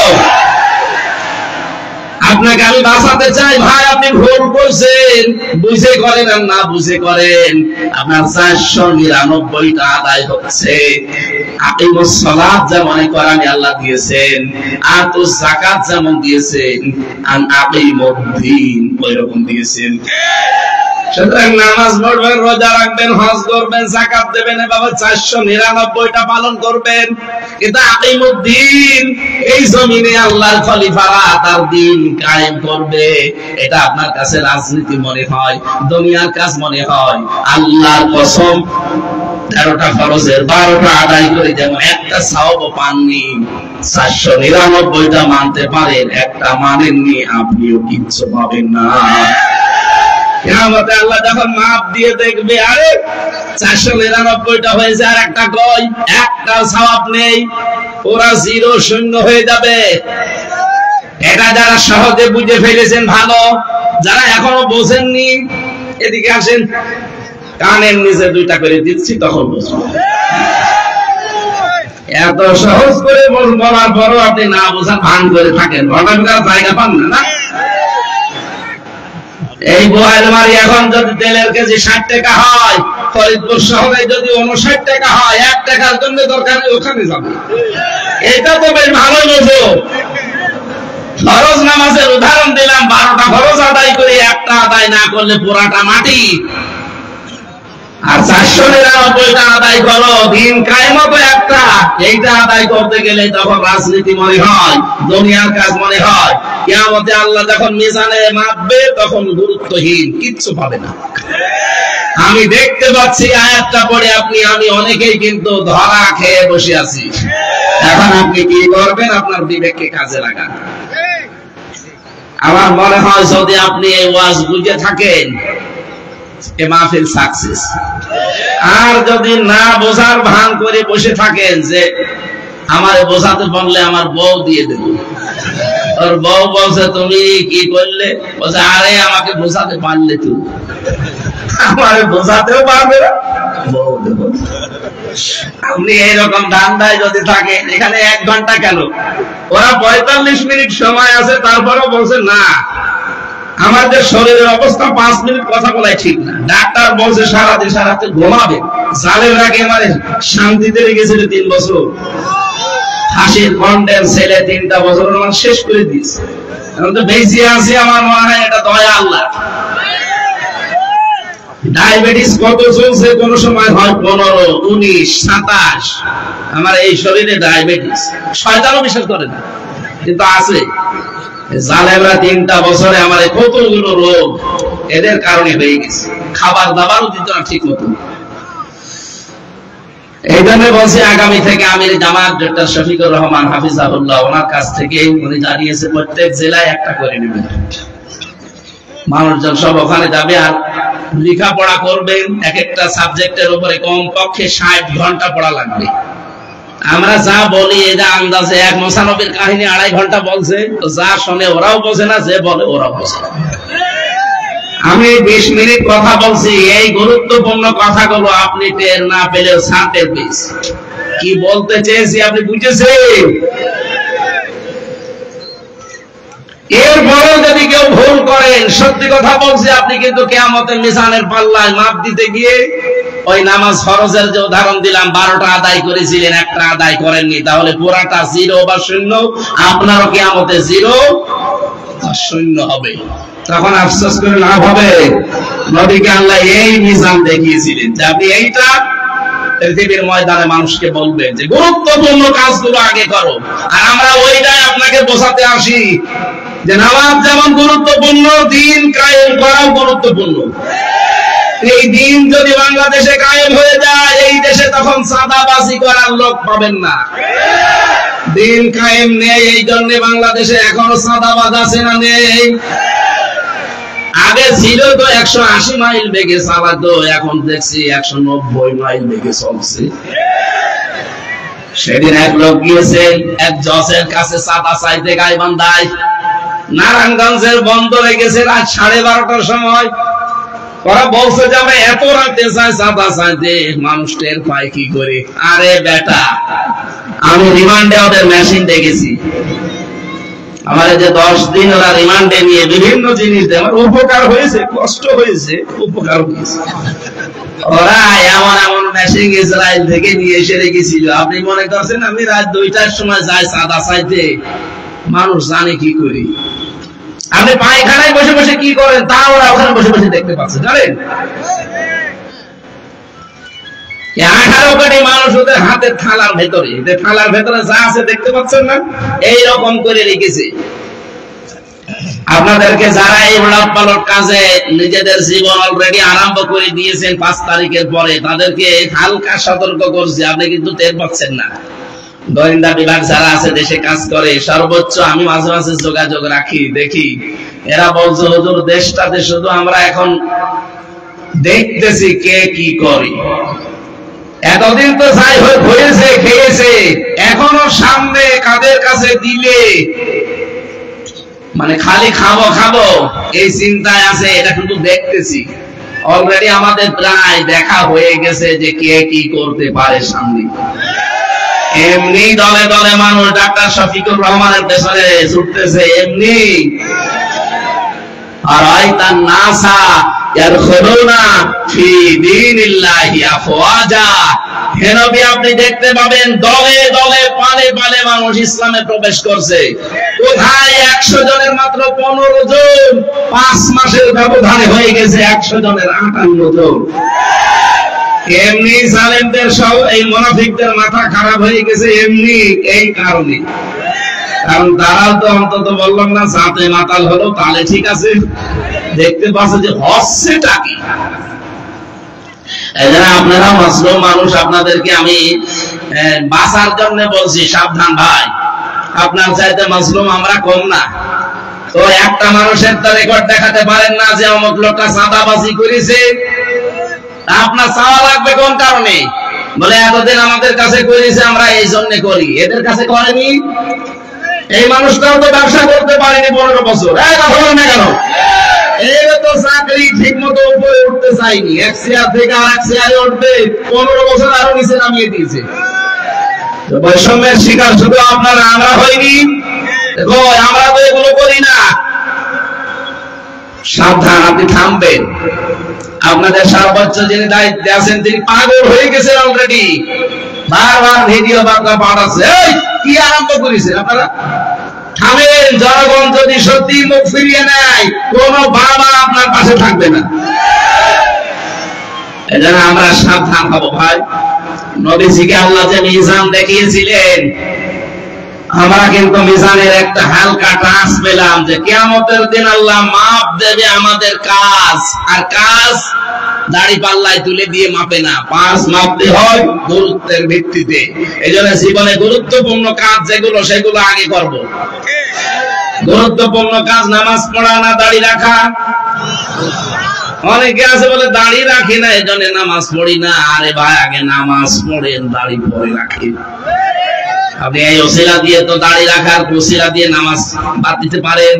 আপনাকে আমি বাঁচাতে চাই ভাই, আপনি ভুল করছেন, বুঝে করেন আর না বুঝে করেন, আপনার 499টা আদায় হচ্ছে। আকিমুস সালাত যেমন কোরআনে আল্লাহ দিয়েছেন, আতুস যাকাত যেমন দিয়েছেন, আন আকিমুদ্দিন ওইরকম দিয়েছেন। সুতরাং নামাজ পড়বেন, রোজা রাখবেন, হজ করবেন, যাকাত দেবেন, বাবা 499টা পালন করবেন। কিন্তু আকিমুদ্দিন, এই জমিনে আল্লাহর খলিফারা তার দিন কায়েম করবে, এটা আপনার কাছে রাজনীতি মনে হয়, দুনিয়ার কাজ মনে হয়। আল্লাহর কসম, 13টা ফরজের 12টা আদায় করে যেমন একটা সওয়াবও পাননি, 499টা মানতে পারেন, একটা মানেননি, আপনিও কিচ্ছু পাবেন না। কিয়ামতে আল্লাহ যখন মাপ দিয়ে দেখবে, আরে 499টা হয়েছে আর একটা কই, একটা সওয়াব নেই, ওরা 0 শূন্য হয়ে যাবে। এটা যারা সহজে বুঝে ফেলেছেন ভালো, যারা এখনো বোঝেননি এদিকে আসেন, কানের নিচে 2টা করে দিচ্ছি, তখন বুঝবেন। এত সহজ করে বলার পরও আপনি না বোঝার ভান করে থাকেন, ঘটনার জায়গা পান না। এই বোয়াল মারি এখন যদি তেলের কেজি 60 টাকা হয়, ফরিদপুর শহরে যদি 59 টাকা হয়, 1 টাকার জন্য দরকার ওখানে যাবে। এটা তো বেশ ভালো বোঝো। ফরজ নামাজের উদাহরণ দিলাম, 12টা ফরজ আদায় করে একটা আদায় না করলে পুরাটা মাটি। আর 499টা আদায় করো, দিন কায়েমত একটা, এইটা আদায় করতে গেলে তখন রাজনীতি মনে হয়, দুনিয়ার কাজ মনে হয়। কিয়ামতে আল্লাহ যখন মিজানে মাপবে তখন গুরুত্বহীন, কিচ্ছু পাবে না। আমি দেখতে পাচ্ছি আয়াতটা পড়ে আমি অনেকেই কিন্তু ধরা খেয়ে বসে আছি। এখন আপনি কি করবেন? আপনার বিবেককে কাজে লাগান। আমার মনে হয় যদি আপনি এই ওয়াজ বুঝে থাকেন, এ মাহফিল সাকসেস। আর যদি না বোঝার ভান করে বসে থাকেন যে আমার বোঝাতে পারলে আমার বউ দিয়ে দেব, ওর বউ বলছে তুমি কি করলে, বলছে আরে আমাকে বোঝাতে পারলে তুই আমার বোঝাতেও পারবে না, বউ দেব। আপনি এইরকম ধান্দায় যদি থাকেন, এখানে 1 ঘন্টা কেন, ওরা 45 মিনিট সময় আছে, তারপরেও বলছে না আমাদের শরীরের অবস্থা 5 মিনিট কথা বলাই ঠিক না। ডাক্তার বলছে সারাদিন সারাতে ঘুমাবে। জালের আগে মানে শান্তিতে রেখেছিল 3 বছর, হাসির কন্টেন্ট ছেলে 3টা বছর আমার শেষ করে দিয়েছে। এখন তো বেঁচে আছে, আমার মনে হয় এটা দয়া আল্লাহ। ডায়াবেটিস কত চলছে, কোন সময় হয় 15, 19, 27। আমার এই শরীরে ডায়াবেটিস, শয়তানও বিশ্বাস করে না, কিন্তু আছে। জালেমরা 3টা বছরে আমার কতগুলো রোগ এদের কারণে হয়ে গেছে। খাবার দাবারও দিত না ঠিক মতো। এই জন্য বলছি আগামী থেকে আমির জামাত ডক্টর শফিকুর রহমান হাফিজাহুল্লাহ, ওনার কাছ থেকে উনি জানিয়েছে প্রত্যেক জেলায় একটা করে নেবেন। মানুষজন সব ওখানে যাবে আর লেখাপড়া করবেন। এক একটা সাবজেক্টের উপরে কমপক্ষে 60 ঘন্টা পড়া লাগবে। আমরা যা বলি এটা আন্দাজে, 1 মোসানবির কাহিনী 2.5 ঘন্টা বলছে, তো যা শোনে ওরাও বোঝে না, যে বলে ওরাও বোঝে না। আমি 20 মিনিট কথা বলছি, এই গুরুত্বপূর্ণ কথাগুলো আপনি টের না পেলেও ছাড়তে প্লিজ। কি বলতে চেয়েছি আপনি বুঝেছেন? এরপরেও যদি কেউ ভুল করেন, সত্যি কথা বলছি, আপনি কিন্তু কিয়ামতের মিজানের পাল্লায় মাপ দিতে গিয়ে ওই নামাজ ফরজের যে উদাহরণ দিলাম, 12টা আদায় করেছিলেন, একটা আদায় করেননি, তাহলে পুরাটা 0 বা 0, আপনারও কিয়ামতে 0 বা 0 হবে। তখন আফসোস করে লাভ হবে। নবীকে আল্লাহ এই মিজান দেখিয়েছিলেন যে আপনি এইটা পৃথিবীর ময়দানে মানুষকে বলবেন যে গুরুত্বপূর্ণ কাজগুলো আগে করো। আর আমরা ওইটাই আপনাকে বোঝাতে আসি যে নামাজ যেমন গুরুত্বপূর্ণ, দিন কায়েম করাও গুরুত্বপূর্ণ। এই দিন যদি বাংলাদেশে কায়েম হয়ে যায়, এই দেশে তখন চাঁদাবাজি করার লোক পাবেন না। দিন কায়েম নেই, এই জন্য বাংলাদেশে এখনো চাঁদাবাজ আছে না নেই? আগে ছিল তো 180 মাইল বেগে চালাতো, এখন দেখছি 190 মাইল বেগে চলছে। সেদিন এক লোক গিয়েছে এক জজের কাছে চাঁদা চাইতে গাইবান্ধায়, নারায়ণগঞ্জের বন্দরে গেছে রাত 12:30টার সময়। ওরা বলছে যে আমরা এত রাতে চাই চাঁদা চাইতে, মানুষ টের পায় কি করে? আরে বেটা, আমি রিমান্ডে ওদের মেশিন দেখেছি। আমার যে 10 দিন ওরা রিমান্ডে নিয়ে বিভিন্ন জিনিস দেয়, আমার উপকার হয়েছে, কষ্ট হয়েছে, উপকার হয়েছে। ওরা এমন এমন মেশিন ইসরায়েল থেকে নিয়ে এসে রেখেছিল। আপনি মনে করছেন আমি রাত 2টার সময় যাই চাঁদা চাইতে? মানুষ জানে কি করি। আপনি পায়খানায় বসে বসে কি করেন তা ওরা ওখানে বসে বসে দেখতে পাচ্ছে, জানেন? 18 কোটি মানুষ ওদের হাতের থালার ভেতরে, থালার ভেতরে যা আছে দেখতে পাচ্ছেন না? এইরকম করে রেখেছে। আপনাদেরকে যারা এই উলট পালট কাজে নিজেদের জীবন অলরেডি আরম্ভ করে দিয়েছেন 5 তারিখের পরে, তাদেরকে হালকা সতর্ক করছি, আপনি কিন্তু টের পাচ্ছেন না। গোয়েন্দা বিভাগ যারা আছে দেশে কাজ করে, সর্বোচ্চ আমি মাঝে মাঝে যোগাযোগ রাখি, দেখি এরা বলছে হুজুর দেশটাতে শুধু আমরা এখন দেখতেছি কে কি করে। এতদিন তো যাই হয়েছে খেয়েছে, এখনো সামনে কাদের কাছে দিলে মানে খালি খাবো খাবো এই চিন্তায় আছে। এটা কিন্তু দেখতেছি অলরেডি আমাদের প্রায় দেখা হয়ে গেছে যে কে কি করতে পারে সামনে। এমনি দলে দলে মানুষ ডাক্তার শফিকুর রহমানের পেছনে ছুটতেছে, এমনি আর আইতান নাসা ইয়াদখুলুনা ফি দীনিল্লাহি আফওয়াজা, হে নবী আপনি দেখতে পাবেন দলে দলে পালে পালে মানুষ ইসলামে প্রবেশ করছে। কোথায় 100 জনের মাত্র 15 জন, 5 মাসের ব্যবধানে হয়ে গেছে 100 জনের 58 জন। এমনি জালেমদের সব এই মুনাফিকদের মাথা খারাপ হয়ে গেছে এমনি এই কারণে, কারণ তারাও তো অন্তত বললাম না সাথে মাতাল হলো তাহলে ঠিক আছে, দেখতে পাচ্ছে যে হচ্ছেটা কি। এজন্য আপনারা মাসলুম মানুষ, আপনাদেরকে আমি বাঁচার জন্য বলছি সাবধান ভাই, আপনার চাইতে মাসলুম আমরা কম না। তো একটা মানুষের তো রেকর্ড দেখাতে পারেন না যে অমুক লোকটা চাঁদাবাজি করেছে, আপনার চাওয়া লাগবে কোন কারণে? বলে এতদিন আমাদের কাছে করেছে আমরা এই জন্য করি, এদের কাছে করেনি। এই মানুষটাও তো ব্যবসা করতে পারেনি 15 বছর, কথা বলেন না কেন? এই তো চাকরি ঠিক মতো উপরে উঠতে চাইনি, এক চেয়ার থেকে আর এক চেয়ারে উঠবে 15 বছর আরো নিচে নামিয়ে দিয়েছে। বৈষম্যের শিকার শুধু আপনারা, আমরা হইনি। দেখো আমরা তো এগুলো করি না। সাবধান, আপনি থামবেন। আপনাদের সর্বোচ্চ যিনি দায়িত্বে আছেন তিনি পাগল হয়ে গেছেন অলরেডি, বারবার ভিডিও বার্তা পাঠাচ্ছে। কি আরম্ভ করেছেন আপনারা? থামেন। জনগণ যদি সত্যি মুখ ফিরিয়ে নেয় কোন বাবা আপনার পাশে থাকবে না। এজন্য আমরা সাবধান হব ভাই। নবীজিকে আল্লাহ যে মিজান দেখিয়েছিলেন, আমরা কিন্তু মিজানের একটা হালকা টাচ পেলাম যে কিয়ামতের দিন আল্লাহ মাপ দেবে আমাদের কাজ, আর কাজ দাড়ি পাল্লায় তুলে দিয়ে মাপে না, 5 মাপতে হয় গুরুত্বের ভিত্তিতে। এজন্য জীবনে গুরুত্বপূর্ণ কাজ যেগুলো সেগুলো আগে করব। গুরুত্বপূর্ণ কাজ নামাজ পড়া না দাড়ি রাখা? অনেকে আছে বলে দাড়ি রাখি না এজন্য নামাজ পড়ি না। আরে ভাই আগে নামাজ পড়েন, দাড়ি পরে রাখেন। আপনি এই ওসিলা দিয়ে তো দাড়ি রাখার ওসিলা দিয়ে নামাজ বাদ দিতে পারেন।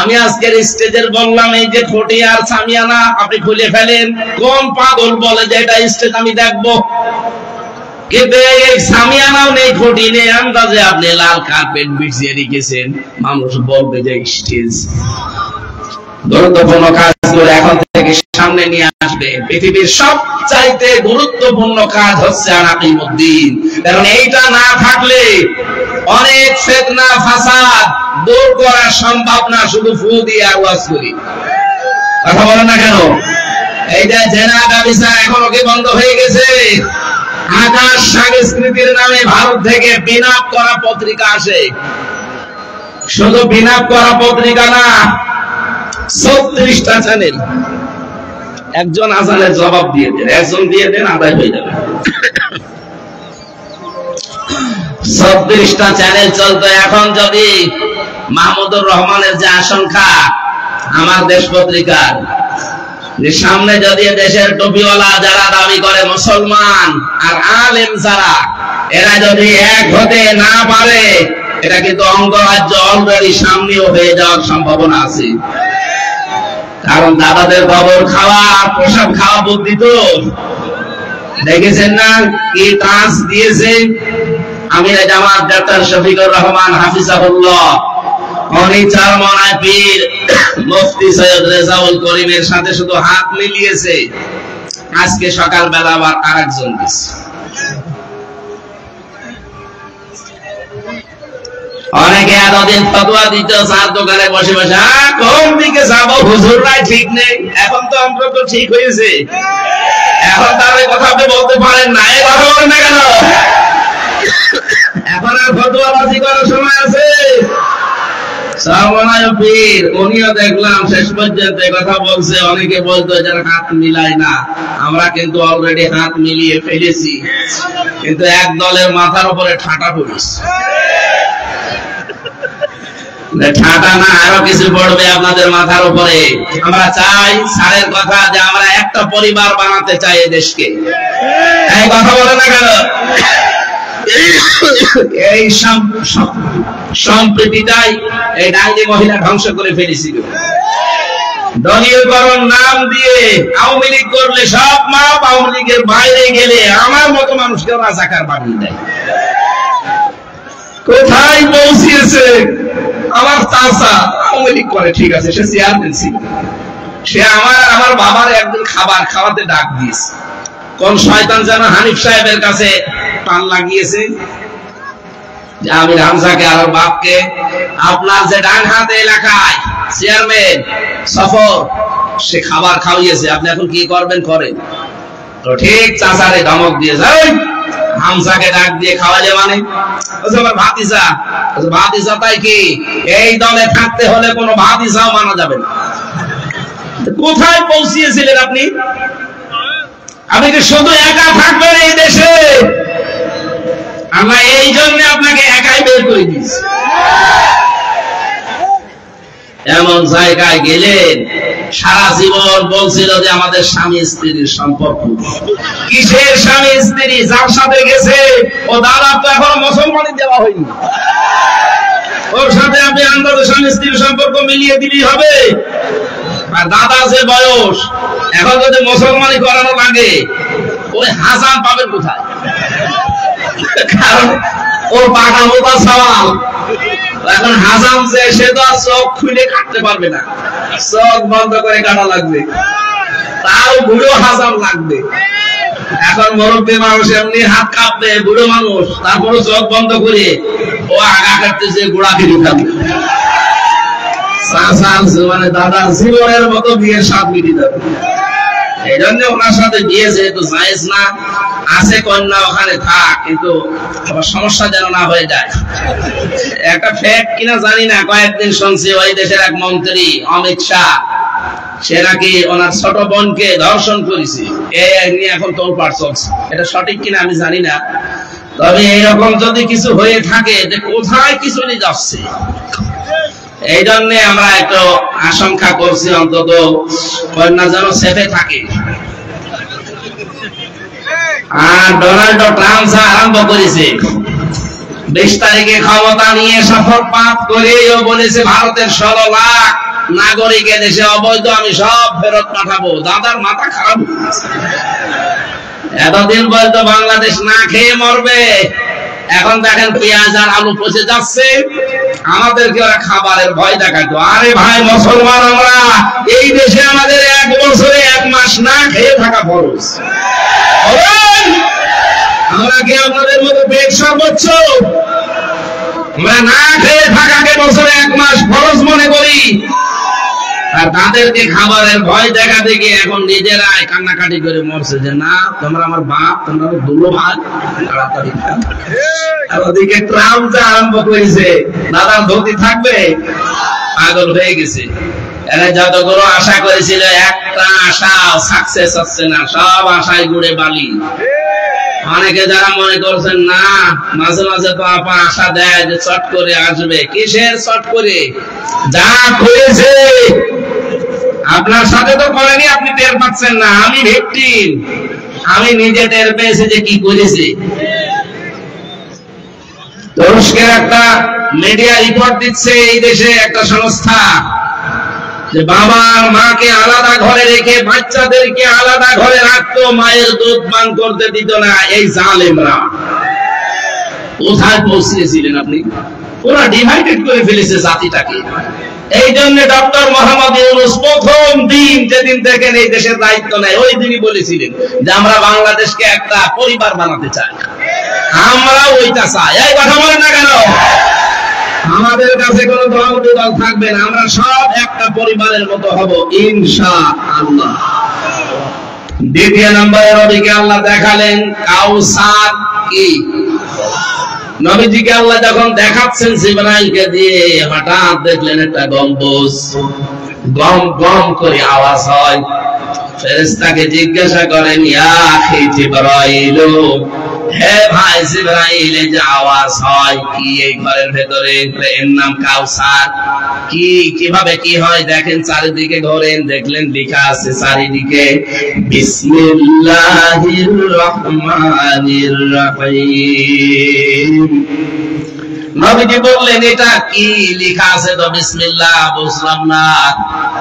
আমি আজকের স্টেজের বললাম এই যে খটি আর সামিয়ানা আপনি খুলে ফেলেন। কোন পাগল বলে যে এটা স্টেজ আমি দেখবো? কিন্তু এই সামিয়ানাও নেই, খটি নেই, আন্দাজে আপনি লাল কার্পেট বিছিয়ে রেখেছেন, মানুষ বলবে যে স্টেজ। গুরুত্বপূর্ণ কাজগুলো এখন থেকে সামনে নিয়ে আসবে। পৃথিবীর সবচাইতে গুরুত্বপূর্ণ কাজ হচ্ছে আনাকিমুদ্দিন, কারণ এইটা না থাকলে অনেক ফিতনা ফাসাদ দূর করা সম্ভব না। শুধু ফু দিয়ে আওয়াজ করি, কথা বলেন না কেন? এই যে জেনা ব্যবসা এখনো কি বন্ধ হয়ে গেছে? আকাশ সংস্কৃতির নামে ভারত থেকে বিনাপ করা পত্রিকা আসে। শুধু বিনাপ করা পত্রিকা না, 36টা চ্যানেল। একজন আজানের জবাব দিয়ে দেন, একজন দিয়ে দেন, আদায় হয়ে যাবে। 36টা চ্যানেল চলতো। এখন যদি মাহমুদুর রহমানের যে আশঙ্কা আমার দেশ পত্রিকার, যে সামনে যদি দেশের টুপিওয়ালা যারা দাবি করে মুসলমান আর আলেম যারা, এরা যদি এক হতে না পারে, এটা কিন্তু অঙ্গরাজ্য অলরেডি সামনেও হয়ে যাওয়ার সম্ভাবনা আছে। কারণ দাদাদের খবর খাওয়া আর প্রসাদ খাওয়া বুদ্ধি তো দেখেছেন না কি টাচ দিয়েছে। আমির জামাত ডাক্তার শফিকুর রহমান হাফিজাহুল্লাহ, উনি চারমনায় পীর মুফতি সৈয়দ রেজাউল করিমের সাথে শুধু হাত মিলিয়েছে। আজকে সকালবেলা আবার আরেকজন গেছে। অনেকে এতদিন ফতোয়া দিত চার দোকানে বসে বসে, কোন দিকে যাবো হুজুররাই ঠিক নেই। এখন তো অন্তত ঠিক হয়েছে, এখন তার কথা আপনি বলতে পারেন না। এই কথা বলেন না কেন? এখন আর ফতোয়াবাজি করার সময় আছে? পীর উনিও দেখলাম শেষ পর্যন্ত কথা বলছে। অনেকে বলতো যারা হাত মিলায় না, আমরা কিন্তু অলরেডি হাত মিলিয়ে ফেলেছি, কিন্তু এক দলের মাথার উপরে ঠাটা পড়েছে। ঠাটা না, আরো কিছু পড়বে আপনাদের মাথার উপরে। আমরা চাই স্যারের কথা যে আমরা একটা পরিবার বানাতে চাই এই দেশকে। এই কথা বলে না কেন? এই সম্প্রীতিটাই এই ডাইনি মহিলা ধ্বংস করে ফেলেছিল। দলীয়করণ নাম দিয়ে আওয়ামী লীগ করলে সব মাপ, আওয়ামী লীগের বাইরে গেলে আমার মতো মানুষকে রাজাকার বানিয়ে দেয়। কোথায় পৌঁছিয়েছে? আমার চাচা আওয়ামী লীগ করে, ঠিক আছে, সে চেয়ারম্যান ছিল, সে আমার বাবার একদিন খাবার খাওয়াতে ডাক দিয়েছে। কোন শয়তান যেন হানিফ সাহেবের কাছে টান লাগিয়েছে যে আমির হামজাকে আর বাপকে আপনার যে ডান হাতে এলাকায় চেয়ারম্যান সফর, সে খাবার খাওয়িয়েছে, আপনি এখন কি করবেন করেন। তো ঠিক চাচারে ধমক দিয়ে যায়, হামজাকে ডাক দিয়ে খাওয়ালে মানে আমার ভাতিজা, ভাতিজা তাই কি এই দলে থাকতে হলে কোনো ভাতিজাও মানা যাবে না। কোথায় পৌঁছিয়েছিলেন আপনি? আপনি কি শুধু একা থাকবেন এই দেশে? আমরা এই জন্য আপনাকে একাই বের করে দিয়েছি। এমন জায়গায় গেলেন, সারা জীবন বলছিল যে আমাদের স্বামী স্ত্রীর সম্পর্ক। কিসের স্বামী স্ত্রী? যার সাথে গেছে ও দাদা তো এখন মুসলমানই দেওয়া হয়নি, ওর সাথে আপনি আন্দাজে স্বামী স্ত্রীর সম্পর্ক মিলিয়ে দিলেই হবে। আর দাদা যে বয়স, এখন যদি মুসলমানি করানো লাগে, ওই হাসান পাবেন কোথায়? কারণ ওর পাকা মোটা সওয়াল। এখন হাসান যে সে তো আর চোখ খুলে কাটতে পারবে না, চোখ বন্ধ করে কাটা লাগবে, তাও বুড়ো হাসান লাগবে। এখন মুরব্বী মানুষ এমনি হাত কাঁপবে, বুড়ো মানুষ, তারপরে চোখ বন্ধ করে ও আগা কাটতেছে, গোড়া ফিরে খাবে। মানে দাদার জীবনের মতো বিয়ের স্বাদ মিটে যাবে। এই জন্য ওনার সাথে বিয়ে যেহেতু জায়েজ না, আছে কন্যা ওখানে থাক, কিন্তু সমস্যা যেন না হয়ে যায়। একটা ফ্যাক্ট কিনা জানি না, কয়েকদিন শুনছি ওই দেশের এক মন্ত্রী অমিত শাহ, সে নাকি ওনার ছোট বোনকে ধর্ষণ করেছে, এই নিয়ে এখন তোলপাড় চলছে। এটা সঠিক কিনা আমি জানি না, তবে এইরকম যদি কিছু হয়ে থাকে যে কোথায় কিছু নিয়ে যাচ্ছে, এই জন্য আমরা একটু আশঙ্কা করছি অন্তত কন্যা যেন সেফে থাকে। আর ডোনাল্ড ট্রাম্প যা আরম্ভ করেছে, 20 তারিখে ক্ষমতা নিয়ে শপথ পাঠ করেও বলেছে ভারতের 16 লাখ নাগরিক দেশে অবৈধ, আমি সব ফেরত পাঠাবো। দাদার মাথা খারাপ হয়ে গেছে। এতদিন বলতো বাংলাদেশ না খেয়ে মরবে, এখন দেখেন পেঁয়াজ আর আলু পচে যাচ্ছে, আমাদেরকে ওরা খাবারের ভয় দেখাতো। আরে ভাই মুসলমান আমরা, এই দেশে আমাদের 1 বছরে 1 মাস না খেয়ে থাকা ফরজ। আমরা কি আপনাদের মতো পেট সর্বোচ্চ? আমরা না খেয়ে থাকাকে বছরে 1 মাস ফরজ মনে করি, আর তাদেরকে খাবারের ভয় দেখা দেখে এখন নিজেরাই কান্নাকাটি করে মরছে যে না, তোমরা আমার বাপ, তোমরা আমার দুলো ভাই, তাড়াতাড়ি খাও। আর ওদিকে ট্রাম্প যা আরম্ভ করেছে, দাদা ধুতি থাকবে, পাগল হয়ে গেছে। এরা যতগুলো আশা করেছিল, একটা আশা সাকসেস হচ্ছে না, সব আশায় গুড়ে বালি। অনেকে যারা মনে করছেন না, মাঝে মাঝে তো আপা আশা দেয় যে চট করে আসবে, কিসের চট করে? যা করেছে আপনার সাথে তো করেনি, আপনি টের পাচ্ছেন না। আমি ভিকটিম, আমি নিজে টের পেয়েছি যে কি করেছে। তুরস্কের একটা মিডিয়া রিপোর্ট দিচ্ছে, এই দেশে একটা সংস্থা, যে বাবা মাকে আলাদা ঘরে রেখে বাচ্চাদেরকে আলাদা ঘরে রাখতো, মায়ের দুধ পান করতে দিত না এই জালেমরা। কোথায় পৌঁছেছিলেন আপনি? ওরা ডিভাইডেড করে ফেলেছে জাতিটাকে। এই জন্য ডক্টর মোহাম্মদ ইউনূস প্রথম দিন যেদিন দেখেন এই দেশের দায়িত্ব নেয়, ওই দিনই বলেছিলেন যে আমরা বাংলাদেশকে একটা পরিবার বানাতে চাই, আমরা ওইটা চাই। এই কথা বলেন না কেন? আমাদের কাছে কোনো দল থাকবে না, আমরা সব একটা পরিবারের মতো হব ইনশাআল্লাহ। দ্বিতীয় নম্বরে নবীকে আল্লাহ দেখালেন কাউসার কি। নবীজিকে আল্লাহ যখন দেখাচ্ছেন জিবরাইলকে দিয়ে, হঠাৎ দেখলেন একটা গম্বুজ, গম গম করে আওয়াজ হয়। ফেরেশতাকে জিজ্ঞাসা করেন, ইয়া আখি জিবরাইল, হে ভাই জিবরাইল, এই যে আওয়াজ হয় কি এই ঘরের ভেতরে? এর নাম কাউসার। কি কিভাবে কি হয় দেখেন, চারিদিকে ঘোরেন, দেখলেন লেখা আছে চারিদিকে বিসমিল্লাহির রহমানির রহিম। নবীজি বললেন এটা কি লেখা আছে? তো বিসমিল্লাহ বুঝলাম না।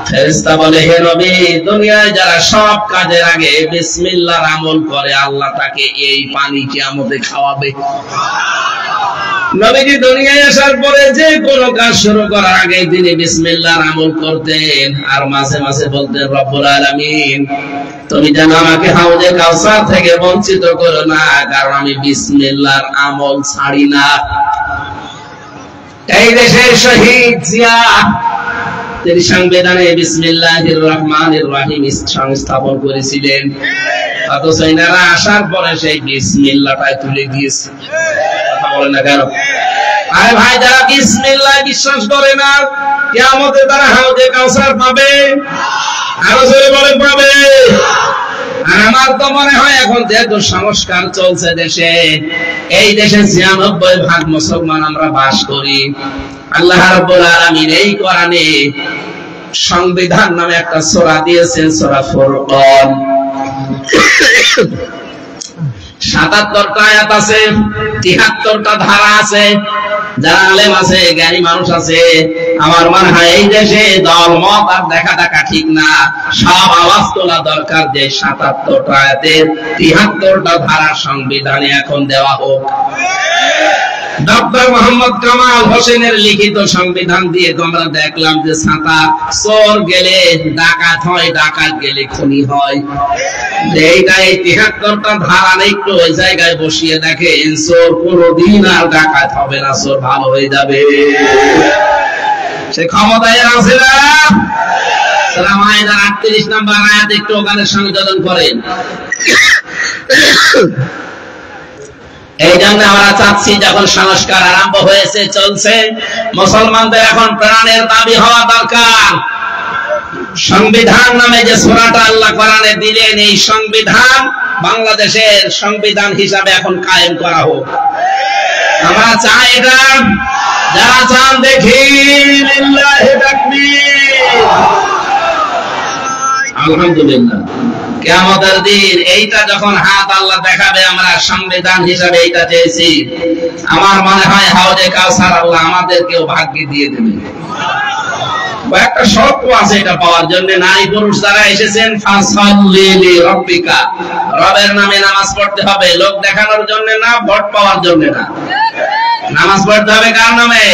ফেরেশতা বলে, হে নবী, দুনিয়ায় যারা সব কাজের আগে বিসমিল্লাহর আমল করে, আল্লাহ তাকে এই পানি কিয়ামতে খাওয়াবে। নবীজি দুনিয়ায় আসার পরে যে কোনো কাজ শুরু করার আগে তিনি বিসমিল্লাহর আমল করতেন, আর মাঝে মাঝে বলতেন রব্বুল আলামিন তুমি যেন আমাকে হাউজে কাউসার থেকে বঞ্চিত করো না, কারণ আমি বিসমিল্লাহর আমল ছাড়ি না। এই দেশের শহীদ জিয়া তিনি সংবিধানে বিসমিল্লাহির রহমানির রহিম সংস্থাপন করেছিলেন, অথচ এনারা আসার পরে সেই বিসমিল্লাহটাই তুলে দিয়েছে। কথা বলেন না কেন? আরে ভাই, যারা বিসমিল্লাহ বিশ্বাস করে না কিয়ামতে তারা হাউজে কাউসার পাবে। আরো জোরে বলেন পাবে। আর আমার তো মনে হয় এখন যেহেতু সংস্কার চলছে দেশে, এই দেশে ৯৬% মুসলমান আমরা বাস করি, আল্লাহ রাব্বুল আলামিন এই কোরআনে সংবিধান নামে একটা সূরা দিয়েছেন, সূরা ফুরকান। ৭৭টা আয়াত আছে, ৭৩টা ধারা আছে। যারা আলেম আছে, জ্ঞানী মানুষ আছে, আমার মনে হয় এই দেশে দল মত আর দেখা দেখা ঠিক না, সব আওয়াজ তোলা দরকার যে ৭৭টা আয়াতের ৭৩টা ধারা সংবিধানে এখন দেওয়া হোক। ডক্টর মোহাম্মদ কামাল হোসেনের লিখিত সংবিধান দিয়ে আমরা দেখলাম যে ছাতা চোর গেলে ডাকাত হয়, ডাকাত গেলে খুনি হয়। এইটা এই ৭৩টা ধারা একটু ওই জায়গায় বসিয়ে দেখেন, চোর কোনদিন আর ডাকাত হবে না, চোর ভালো হয়ে যাবে। সে ক্ষমতায় আছে না? সূরা মাইদার ৩৮ নম্বর আয়াত একটু ওখানে সংযোজন করেন। এই জন্য আমরা চাচ্ছি, যখন সংস্কার আরম্ভ হয়েছে, চলছে, মুসলমানদের এখন প্রাণের দাবি হওয়া দরকার। সংবিধান নামে যে সূরাটা আল্লাহ কোরআনে দিলেন, এই সংবিধান বাংলাদেশের সংবিধান হিসাবে এখন কায়েম করা হোক। আমরা চাই এটা। যারা চান দেখি লিল্লাহি তাকবীর। আলহামদুলিল্লাহ। কিয়ামতের দিন এইটা যখন হাত আল্লাহ দেখাবে, আমরা সংবিধান হিসাবে এইটা চেয়েছি, আমার মনে হয় হাউজে কাউসার আল্লাহ আমাদেরকেও ভাগ্যে দিয়ে দেবে। একটা শর্ত আছে এটা পাওয়ার জন্য, নারী পুরুষ যারা এসেছেন, ফাসাল্লি লিরাব্বিকা, রবের নামে নামাজ পড়তে হবে, লোক দেখানোর জন্য না, ভোট পাওয়ার জন্য না। নামাজ পড়তে হবে কার নামে?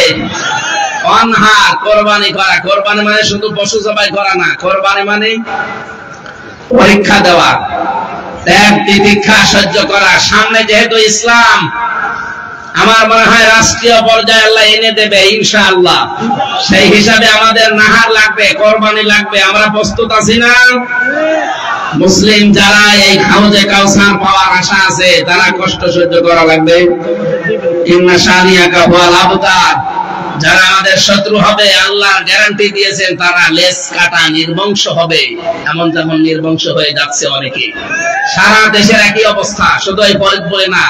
অনহার, কোরবানি করা। কোরবানি মানে শুধু পশু জবাই করা না, কোরবানি মানে পরীক্ষা দেওয়া, ত্যাগ তিতিক্ষা সহ্য করা। সামনে যেহেতু ইসলাম, আমার মনে হয় রাষ্ট্রীয় পর্যায়ে আল্লাহ এনে দেবে ইনশাআল্লাহ। সেই হিসাবে আমাদের নাহার লাগবে, কোরবানি লাগবে। আমরা প্রস্তুত আছি না? মুসলিম যারা এই হাউজে কাউসার পাওয়ার আশা আছে, তারা কষ্ট সহ্য করা লাগবে। ইন্না শানিয়াকা হুয়াল আবতার। যারা আমাদের শত্রু হবে, আল্লাহ গ্যারান্টি দিয়েছেন তারা লেজ কাটা নির্বংশ হবে। এমন তেমন নির্বংশ হয়ে যাচ্ছে অনেকে। সারা দেশের একই অবস্থা, শুধু এই ফরিদপুরে না।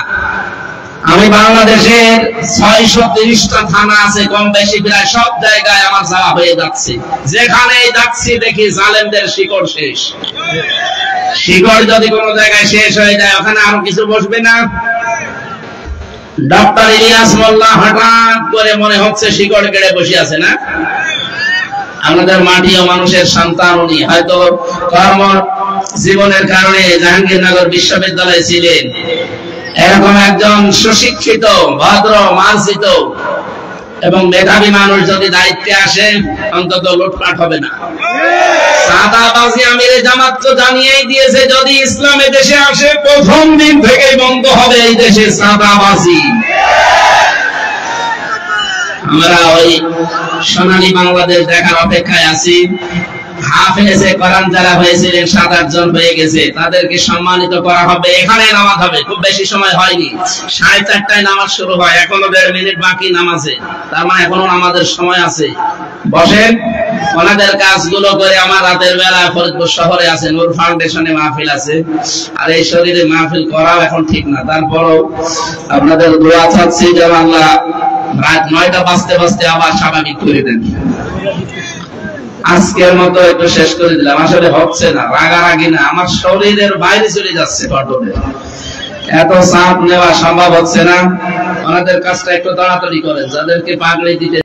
আমি বাংলাদেশের ৬৩০টা থানা আছে, কম বেশি প্রায় সব জায়গায় আমার যাওয়া হয়ে যাচ্ছে। যেখানেই যাচ্ছি দেখি জালেমদের শিকড় শেষ। শিকড় যদি কোনো জায়গায় শেষ হয়ে যায়, ওখানে আরো কিছু বসবে না। ডক্টর ইলিয়াস মোল্লা হঠাৎ করে মনে হচ্ছে শিকড় কেড়ে বসে আছে না? আমাদের মাটি ও মানুষের সন্তান উনি, হয়তো কর্ম জীবনের কারণে জাহাঙ্গীরনগর বিশ্ববিদ্যালয়ে ছিলেন। এরকম একজন সুশিক্ষিত, ভদ্র, মার্জিত এবং মেধাবী মানুষ যদি দায়িত্বে আসে, অন্তত লুটপাট হবে না। সাদাবাজি আমিরে জামাত তো জানিয়েই দিয়েছে, যদি ইসলামে দেশে আসে প্রথম দিন থেকেই বন্ধ হবে এই দেশে সাদাবাজি। আমরা ওই সোনালী বাংলাদেশ দেখার অপেক্ষায় আছি। হাফেজে কোরআন যারা হয়েছিলেন ৭-৮ জন হয়ে গেছে, তাদেরকে সম্মানিত করা হবে। এখানে নামাজ হবে, খুব বেশি সময় হয়নি, ৪:৩০টায় নামাজ শুরু হয়, এখনো ১.৫ মিনিট বাকি নামাজে। তার মানে এখনো আমাদের সময় আছে। বসেন, ওনাদের কাজগুলো করে। আমার রাতের বেলা ফরিদপুর শহরে আছে, নূর ফাউন্ডেশনে মাহফিল আছে। আর এই শরীরে মাহফিল করাও এখন ঠিক না, তারপরও আপনাদের দোয়া চাচ্ছি যেন আল্লাহ রাত ৯টা বাজতে বাজতে আবার স্বাভাবিক করে দেন। আজকের মতো একটু শেষ করে দিলাম। আসলে হচ্ছে না, রাগারাগি না, আমার শরীরের বাইরে চলে যাচ্ছে কন্ট্রোলে। এত চাপ নেওয়া সম্ভব হচ্ছে না। ওনাদের কাজটা একটু তাড়াতাড়ি করেন, যাদেরকে পাগড়ি দিতে